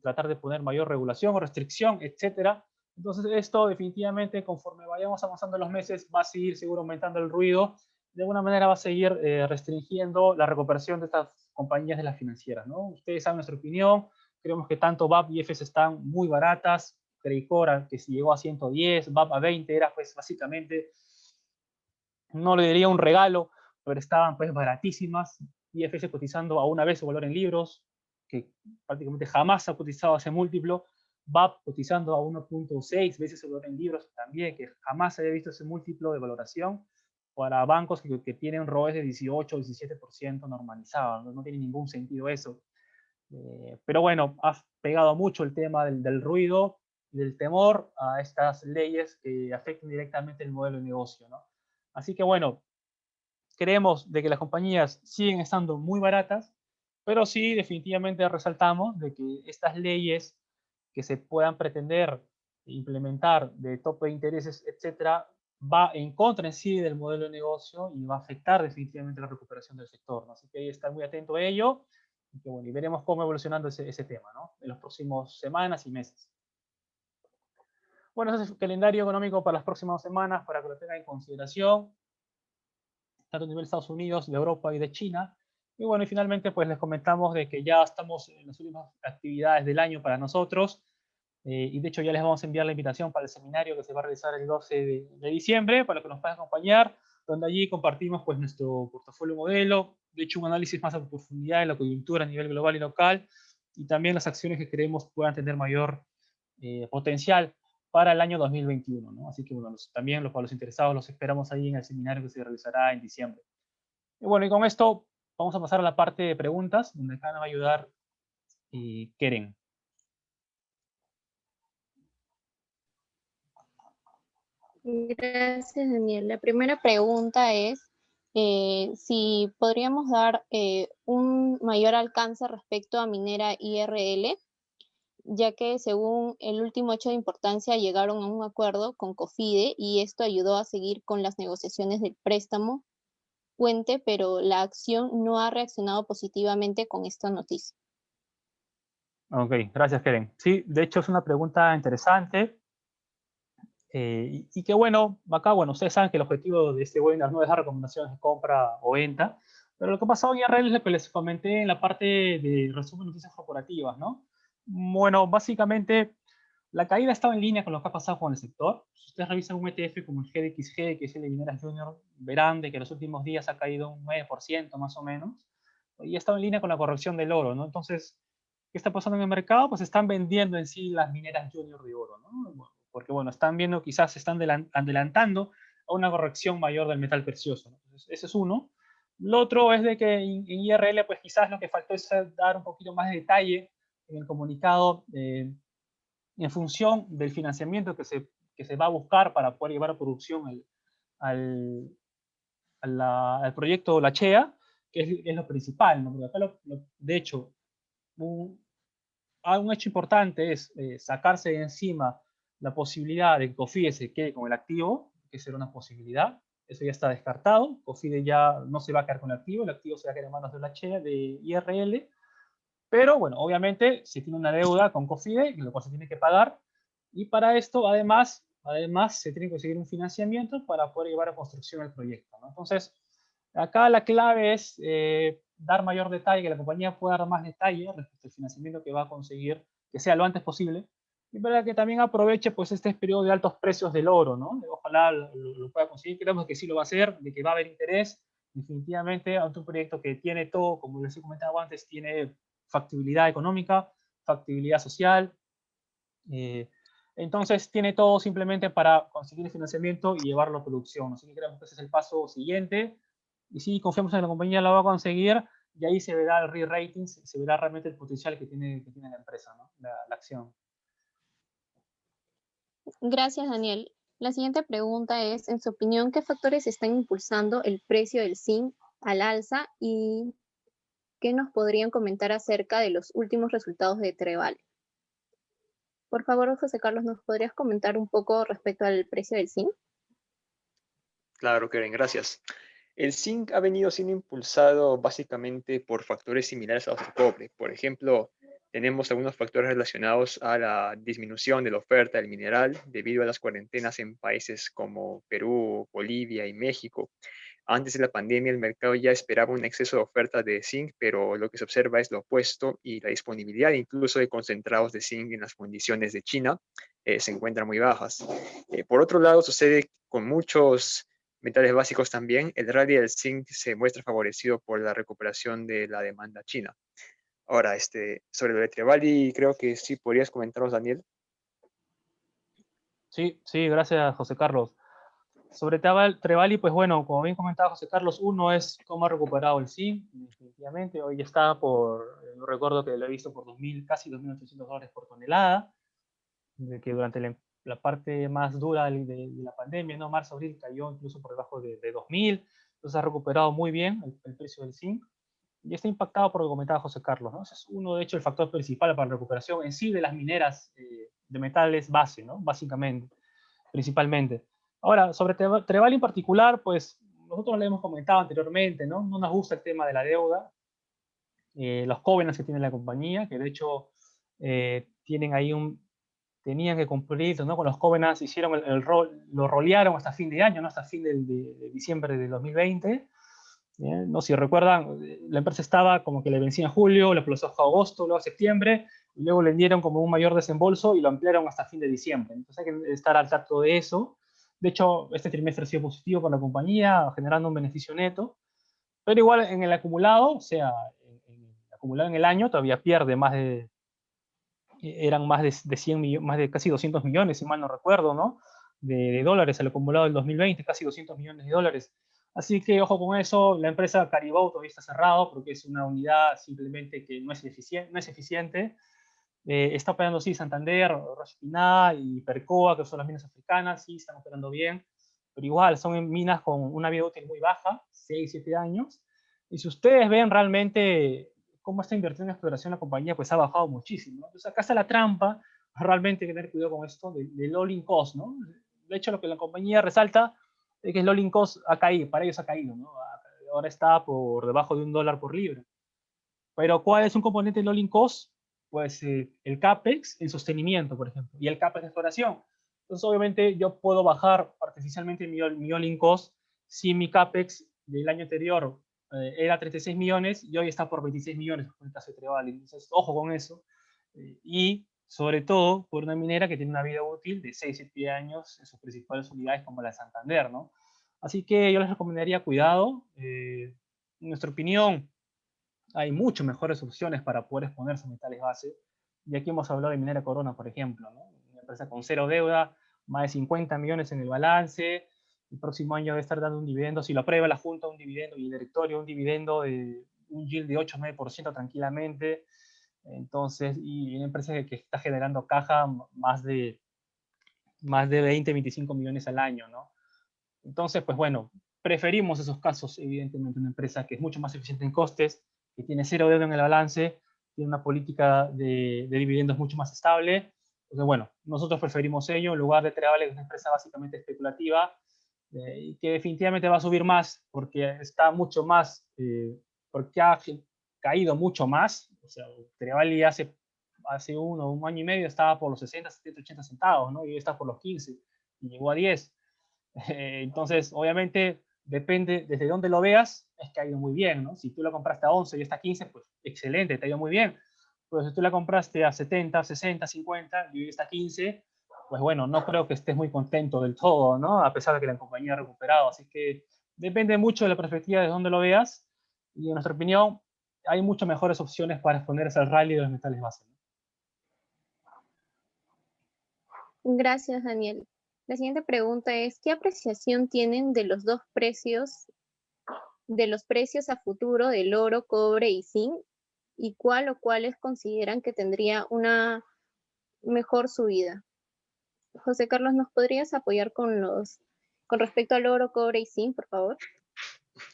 A: tratar de poner mayor regulación o restricción, etcétera. Entonces, esto definitivamente, conforme vayamos avanzando en los meses, va a seguir seguro aumentando el ruido. De alguna manera va a seguir restringiendo la recuperación de estas compañías de las financieras, ¿no? Ustedes saben nuestra opinión. Creemos que tanto BAP y IFS están muy baratas. Credicor, que si llegó a 110, BAP a 20, era pues básicamente, no le diría un regalo, pero estaban pues baratísimas. IFS cotizando a una vez su valor en libros, que prácticamente jamás ha cotizado a ese múltiplo. BAP cotizando a 1.6 veces su valor en libros también, que jamás se había visto ese múltiplo de valoración. para bancos que tienen ROEs de 18 o 17% normalizados. No tiene ningún sentido eso. Pero bueno, ha pegado mucho el tema del ruido y del temor a estas leyes que afectan directamente el modelo de negocio, ¿no? Así que bueno, creemos de que las compañías siguen estando muy baratas, pero sí definitivamente resaltamos de que estas leyes que se puedan pretender implementar de tope de intereses, etcétera, va en contra en sí del modelo de negocio y va a afectar definitivamente la recuperación del sector, ¿no? Así que hay que estar muy atento a ello y, que, bueno, y veremos cómo evolucionando ese tema, ¿no? En las próximas semanas y meses. Bueno, ese es el calendario económico para las próximas semanas para que lo tengan en consideración, tanto a nivel de Estados Unidos, de Europa y de China. Y bueno, y finalmente pues les comentamos de que ya estamos en las últimas actividades del año para nosotros. Y de hecho ya les vamos a enviar la invitación para el seminario que se va a realizar el 12 de diciembre para que nos puedan acompañar, donde allí compartimos pues nuestro portafolio modelo, de hecho un análisis más a profundidad de la coyuntura a nivel global y local, y también las acciones que creemos puedan tener mayor potencial para el año 2021, ¿no? Así que bueno, también para los interesados los esperamos ahí en el seminario que se realizará en diciembre. Y bueno, y con esto vamos a pasar a la parte de preguntas, donde acá nos va a ayudar Keren.
D: Gracias, Daniel. La primera pregunta es si podríamos dar un mayor alcance respecto a Minera IRL, ya que según el último hecho de importancia llegaron a un acuerdo con COFIDE y esto ayudó a seguir con las negociaciones del préstamo puente, pero la acción no ha reaccionado positivamente con esta noticia.
A: Ok, gracias, Keren. Sí, de hecho es una pregunta interesante. Y que bueno, acá, bueno, ustedes saben que el objetivo de este webinar no es dar recomendaciones de compra o venta, pero lo que ha pasado en IRL es lo que les comenté en la parte de resumen de noticias corporativas, ¿no? Bueno, básicamente la caída estaba en línea con lo que ha pasado con el sector. Si ustedes revisan un ETF como el GDXG, que es el de Mineras Junior, verán de que en los últimos días ha caído un 9% más o menos, y ha estado en línea con la corrección del oro, ¿no? Entonces, ¿qué está pasando en el mercado? Pues están vendiendo en sí las mineras junior de oro, ¿no? Porque, bueno, están viendo, quizás se están adelantando a una corrección mayor del metal precioso, ¿no? Entonces, ese es uno. Lo otro es de que en IRL, pues quizás lo que faltó es dar un poquito más de detalle en el comunicado en función del financiamiento que se va a buscar para poder llevar a producción al, al proyecto La Chea, que es lo principal, ¿no? Porque acá, de hecho, un hecho importante es sacarse de encima la posibilidad de que COFIDE se quede con el activo, que será una posibilidad. Eso ya está descartado. COFIDE ya no se va a quedar con el activo se va a quedar en manos de la CHEA, de IRL. Pero bueno, obviamente se tiene una deuda con COFIDE, lo cual se tiene que pagar. Y para esto, además se tiene que conseguir un financiamiento para poder llevar a construcción el proyecto, ¿no? Entonces, acá la clave es dar mayor detalle, que la compañía pueda dar más detalle respecto al financiamiento que va a conseguir, que sea lo antes posible, y para que también aproveche pues este periodo de altos precios del oro, ¿no? Ojalá lo pueda conseguir, creemos que sí lo va a hacer, de que va a haber interés, definitivamente, ante un proyecto que tiene todo, como les he comentado antes, tiene factibilidad económica, factibilidad social, entonces tiene todo simplemente para conseguir el financiamiento y llevarlo a producción. Así que creemos que ese es el paso siguiente. Y sí, confiamos en que la compañía la va a conseguir y ahí se verá el re-rating, se verá realmente el potencial que tiene la empresa, ¿no? La acción.
D: Gracias, Daniel. La siguiente pregunta es, en su opinión, ¿qué factores están impulsando el precio del zinc al alza y qué nos podrían comentar acerca de los últimos resultados de Trevale? Por favor, José Carlos, ¿nos podrías comentar un poco respecto al precio del zinc?
B: Claro, Keren, gracias. El zinc ha venido siendo impulsado básicamente por factores similares a los del cobre. Por ejemplo, tenemos algunos factores relacionados a la disminución de la oferta del mineral debido a las cuarentenas en países como Perú, Bolivia y México. Antes de la pandemia, el mercado ya esperaba un exceso de oferta de zinc, pero lo que se observa es lo opuesto y la disponibilidad incluso de concentrados de zinc en las condiciones de China se encuentran muy bajas. Por otro lado, sucede con muchos metales básicos también. El rally del zinc se muestra favorecido por la recuperación de la demanda china. Ahora, sobre lo de Trevali, creo que sí podrías comentarnos, Daniel.
A: Sí, sí, gracias, José Carlos. Sobre Trevali, pues bueno, como bien comentaba José Carlos, uno es cómo ha recuperado el zinc, definitivamente. Hoy está yo recuerdo que lo he visto por casi $2.800 por tonelada, de que durante la parte más dura de la pandemia, ¿no? Marzo, abril, cayó incluso por debajo de 2.000, entonces ha recuperado muy bien el precio del zinc, y está impactado por lo que comentaba José Carlos, ¿no? Ese es uno, de hecho, el factor principal para la recuperación en sí de las mineras de metales base, ¿no? Básicamente, principalmente. Ahora, sobre Trevali en particular, pues nosotros le hemos comentado anteriormente, ¿no? No nos gusta el tema de la deuda, los covenants que tiene la compañía, que de hecho tienen ahí tenían que cumplir, ¿no? Con los covenants, hicieron lo rolearon hasta fin de año, ¿no? Hasta fin de diciembre de 2020. ¿Bien? No, si recuerdan, la empresa estaba como que le vencía en julio, lo aplazó a agosto, luego a septiembre, y luego le dieron como un mayor desembolso y lo ampliaron hasta fin de diciembre. Entonces hay que estar al tanto de eso. De hecho, este trimestre ha sido positivo para la compañía, generando un beneficio neto, pero igual en el acumulado, o sea, acumulado en el año, todavía pierde eran más de 100 millones, más de casi 200 millones, si mal no recuerdo, ¿no? De dólares al acumulado del 2020, casi 200 millones de dólares. Así que ojo con eso, la empresa Caribou todavía está cerrado porque es una unidad simplemente que no es eficiente. Está operando, sí, Santander, Roche Piná y Percoa, que son las minas africanas, sí, están operando bien, pero igual son minas con una vida útil muy baja, 6, 7 años. Y si ustedes ven realmente cómo está invirtiendo en exploración la compañía, pues ha bajado muchísimo, ¿no? Entonces acá está la trampa, realmente hay que tener cuidado con esto, del all-in cost, ¿no? De hecho, lo que la compañía resalta es que el all-in cost ha caído, para ellos ha caído, ¿no? Ahora está por debajo de $1 por libra. Pero ¿cuál es un componente del all-in cost? Pues el CAPEX en sostenimiento, por ejemplo, y el CAPEX de exploración. Entonces, obviamente, yo puedo bajar artificialmente mi all-in cost si mi CAPEX del año anterior era 36 millones y hoy está por 26 millones, en el caso de Trevali. Entonces, ojo con eso. Y sobre todo por una minera que tiene una vida útil de 6-7 años en sus principales unidades como la de Santander, ¿no? Así que yo les recomendaría cuidado. En nuestra opinión, hay mucho mejores opciones para poder exponerse a metales base. Y aquí hemos hablado de Minera Corona, por ejemplo, ¿no? Una empresa con cero deuda, más de 50 millones en el balance. El próximo año debe estar dando un dividendo, si lo aprueba la Junta, un dividendo, y el directorio, un dividendo de un yield de 8-9% tranquilamente. Entonces, y una empresa que está generando caja más de 20-25 millones al año, ¿no? Entonces, pues bueno, preferimos esos casos, evidentemente, una empresa que es mucho más eficiente en costes, que tiene cero deuda en el balance, tiene una política de dividendos mucho más estable. Entonces, bueno, nosotros preferimos ello en lugar de Trevali, que es una empresa básicamente especulativa y que definitivamente va a subir más porque está mucho más, porque ha caído mucho más. O sea, Trevali hace un año y medio estaba por los 60, 70, 80 centavos, ¿no? Y hoy está por los 15 y llegó a 10. Entonces, obviamente, depende desde dónde lo veas, es que ha ido muy bien, ¿no? Si tú la compraste a 11 y está a 15, pues excelente, te ha ido muy bien. Pero si tú la compraste a 70, 60, 50 y hoy está a 15, pues bueno, no creo que estés muy contento del todo, ¿no? A pesar de que la compañía ha recuperado. Así que depende mucho de la perspectiva de dónde lo veas. Y en nuestra opinión, hay muchas mejores opciones para exponerse al rally de los metales base, ¿no?
D: Gracias, Daniel. La siguiente pregunta es, ¿qué apreciación tienen de los dos precios, de los precios a futuro del oro, cobre y zinc? ¿Y cuál o cuáles consideran que tendría una mejor subida? José Carlos, ¿nos podrías apoyar con respecto al oro, cobre y zinc, por favor?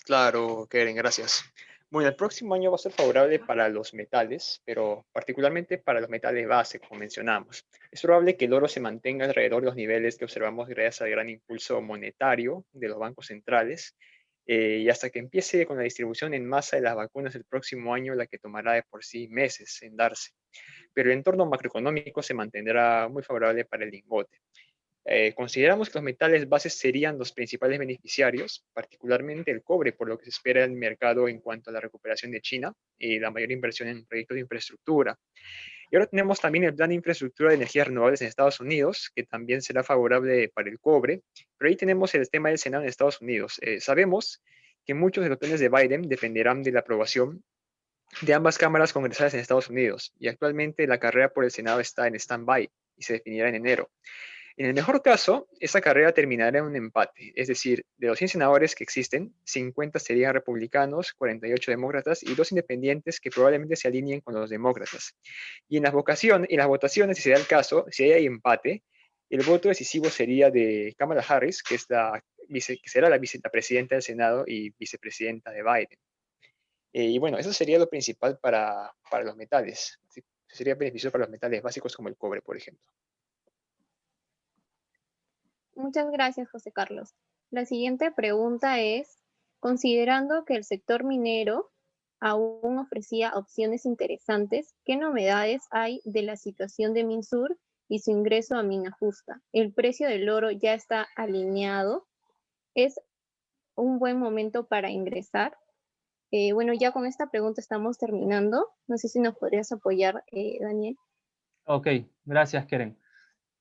B: Claro, Keren, gracias. Bueno, el próximo año va a ser favorable para los metales, pero particularmente para los metales base, como mencionamos. Es probable que el oro se mantenga alrededor de los niveles que observamos gracias al gran impulso monetario de los bancos centrales, y hasta que empiece con la distribución en masa de las vacunas el próximo año, la que tomará de por sí meses en darse. Pero el entorno macroeconómico se mantendrá muy favorable para el lingote. Consideramos que los metales bases serían los principales beneficiarios, particularmente el cobre, por lo que se espera en el mercado en cuanto a la recuperación de China y la mayor inversión en proyectos de infraestructura. Y ahora tenemos también el plan de infraestructura de energías renovables en Estados Unidos, que también será favorable para el cobre, pero ahí tenemos el tema del Senado en Estados Unidos. Sabemos que muchos de los planes de Biden dependerán de la aprobación de ambas cámaras congresales en Estados Unidos, y actualmente la carrera por el Senado está en stand-by y se definirá en enero. En el mejor caso, esa carrera terminará en un empate, es decir, de los 100 senadores que existen, 50 serían republicanos, 48 demócratas y 2 independientes que probablemente se alineen con los demócratas. Y en las votaciones, si se da el caso, si hay empate, el voto decisivo sería de Kamala Harris, que que será la vicepresidenta del Senado y vicepresidenta de Biden. Y bueno, eso sería lo principal para los metales. Sería beneficioso para los metales básicos como el cobre, por ejemplo.
D: Muchas gracias, José Carlos. La siguiente pregunta es, considerando que el sector minero aún ofrecía opciones interesantes, ¿qué novedades hay de la situación de Minsur y su ingreso a mina justa? ¿El precio del oro ya está alineado? ¿Es un buen momento para ingresar? Bueno, ya con esta pregunta estamos terminando. No sé si nos podrías apoyar, Daniel.
A: Ok, gracias, Keren.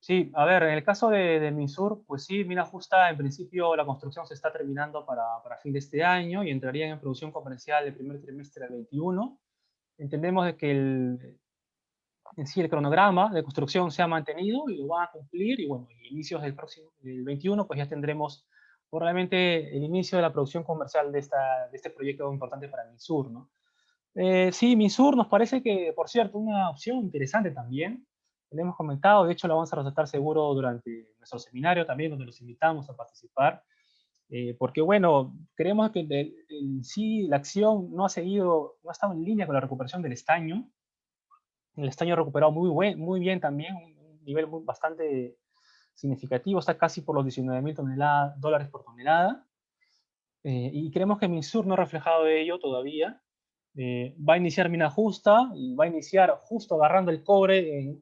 A: Sí, a ver, en el caso de Minsur, pues sí, mina justa, en principio la construcción se está terminando para fin de este año y entraría en producción comercial el primer trimestre del 21. Entendemos de que en sí el cronograma de construcción se ha mantenido y lo van a cumplir, y bueno, a inicios del 21, pues ya tendremos probablemente el inicio de la producción comercial de este proyecto importante para Minsur, ¿no? Sí, Minsur nos parece que, por cierto, una opción interesante también. Le hemos comentado, de hecho la vamos a resaltar seguro durante nuestro seminario también, donde los invitamos a participar, porque bueno, creemos que en sí la acción no ha estado en línea con la recuperación del estaño. El estaño ha recuperado muy bien también, un nivel bastante significativo, está casi por los 19.000 dólares por tonelada, y creemos que Minsur no ha reflejado ello todavía. Va a iniciar mina justa y va a iniciar justo agarrando el cobre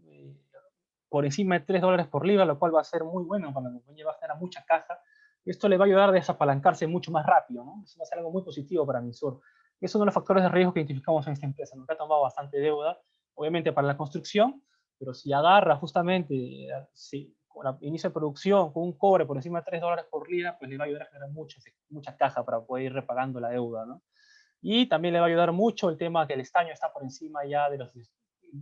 A: por encima de 3 dólares por libra, lo cual va a ser muy bueno para la compañía, va a generar mucha caja. Esto le va a ayudar a desapalancarse mucho más rápido, ¿no? Eso va a ser algo muy positivo para Minsur. Es uno de los factores de riesgo que identificamos en esta empresa, nos ha tomado bastante deuda, obviamente para la construcción, pero si agarra justamente, con el inicio de producción, con un cobre por encima de 3 dólares por libra, pues le va a ayudar a generar mucha caja para poder ir repagando la deuda, ¿no? Y también le va a ayudar mucho el tema que el estaño está por encima ya de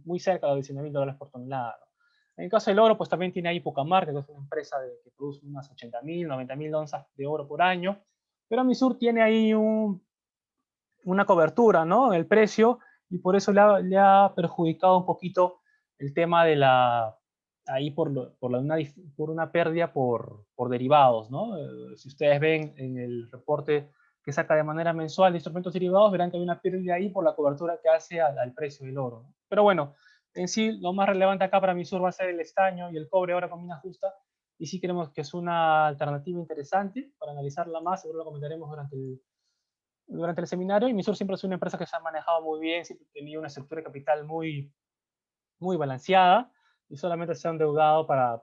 A: muy cerca de los 19.000 dólares por tonelada, ¿no? En el caso del oro, pues también tiene ahí Pocamar, que es una empresa que produce unas 80.000, 90.000 onzas de oro por año, pero Misur tiene ahí una cobertura, ¿no?, en el precio, y por eso le ha perjudicado un poquito el tema de ahí por una pérdida por derivados, ¿no? Si ustedes ven en el reporte que saca de manera mensual de instrumentos derivados, verán que hay una pérdida ahí por la cobertura que hace al precio del oro, ¿no? Pero bueno, en sí, lo más relevante acá para Misur va a ser el estaño y el cobre ahora con mina justa, y sí creemos que es una alternativa interesante para analizarla más, seguro lo comentaremos durante el seminario. Y Misur siempre es una empresa que se ha manejado muy bien, siempre tenía una estructura de capital muy balanceada, y solamente se ha endeudado para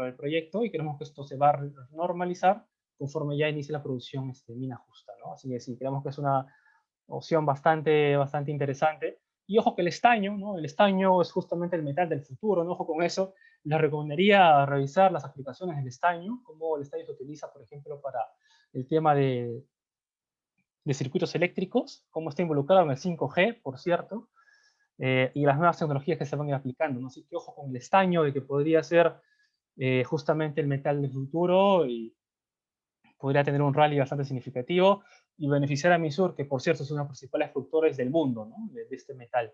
A: el proyecto, y creemos que esto se va a normalizar conforme ya inicie la producción mina justa, ¿no? Así que sí, creemos que es una opción bastante interesante. Y ojo que el estaño, ¿no? El estaño es justamente el metal del futuro, ¿no? Ojo con eso. Les recomendaría revisar las aplicaciones del estaño, cómo el estaño se utiliza, por ejemplo, para el tema de circuitos eléctricos, cómo está involucrado en el 5G, por cierto, y las nuevas tecnologías que se van a ir aplicando, ¿no? Así que ojo con el estaño, de que podría ser justamente el metal del futuro, y podría tener un rally bastante significativo y beneficiar a Misur, que por cierto es uno de los principales productores del mundo, ¿no?, de este metal.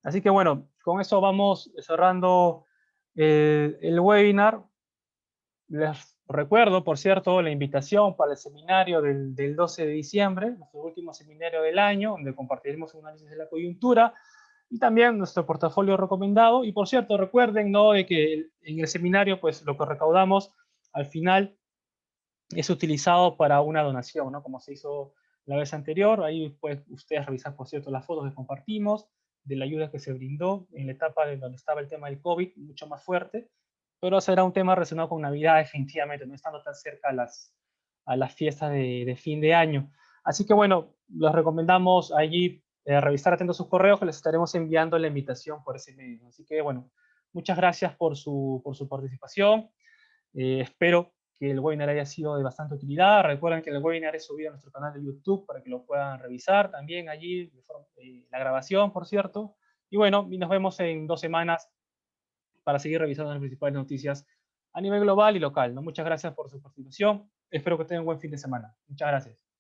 A: Así que bueno, con eso vamos cerrando el webinar. Les recuerdo, por cierto, la invitación para el seminario del 12 de diciembre, nuestro último seminario del año, donde compartiremos un análisis de la coyuntura y también nuestro portafolio recomendado. Y por cierto, recuerden, ¿no?, de que en el seminario, pues lo que recaudamos al final es utilizado para una donación, ¿no?, como se hizo la vez anterior. Ahí pues ustedes revisar, por cierto, las fotos que compartimos de la ayuda que se brindó en la etapa de donde estaba el tema del COVID, mucho más fuerte, pero será un tema relacionado con Navidad, definitivamente, no estando tan cerca a las fiestas de fin de año. Así que bueno, les recomendamos allí revisar atentos sus correos, que les estaremos enviando la invitación por ese medio. Así que bueno, muchas gracias por su participación. Espero que el webinar haya sido de bastante utilidad. Recuerden que el webinar es subido a nuestro canal de YouTube para que lo puedan revisar también allí, la grabación, por cierto. Y bueno, y nos vemos en 2 semanas para seguir revisando las principales noticias a nivel global y local, ¿no? Muchas gracias por su participación. Espero que tengan un buen fin de semana. Muchas gracias.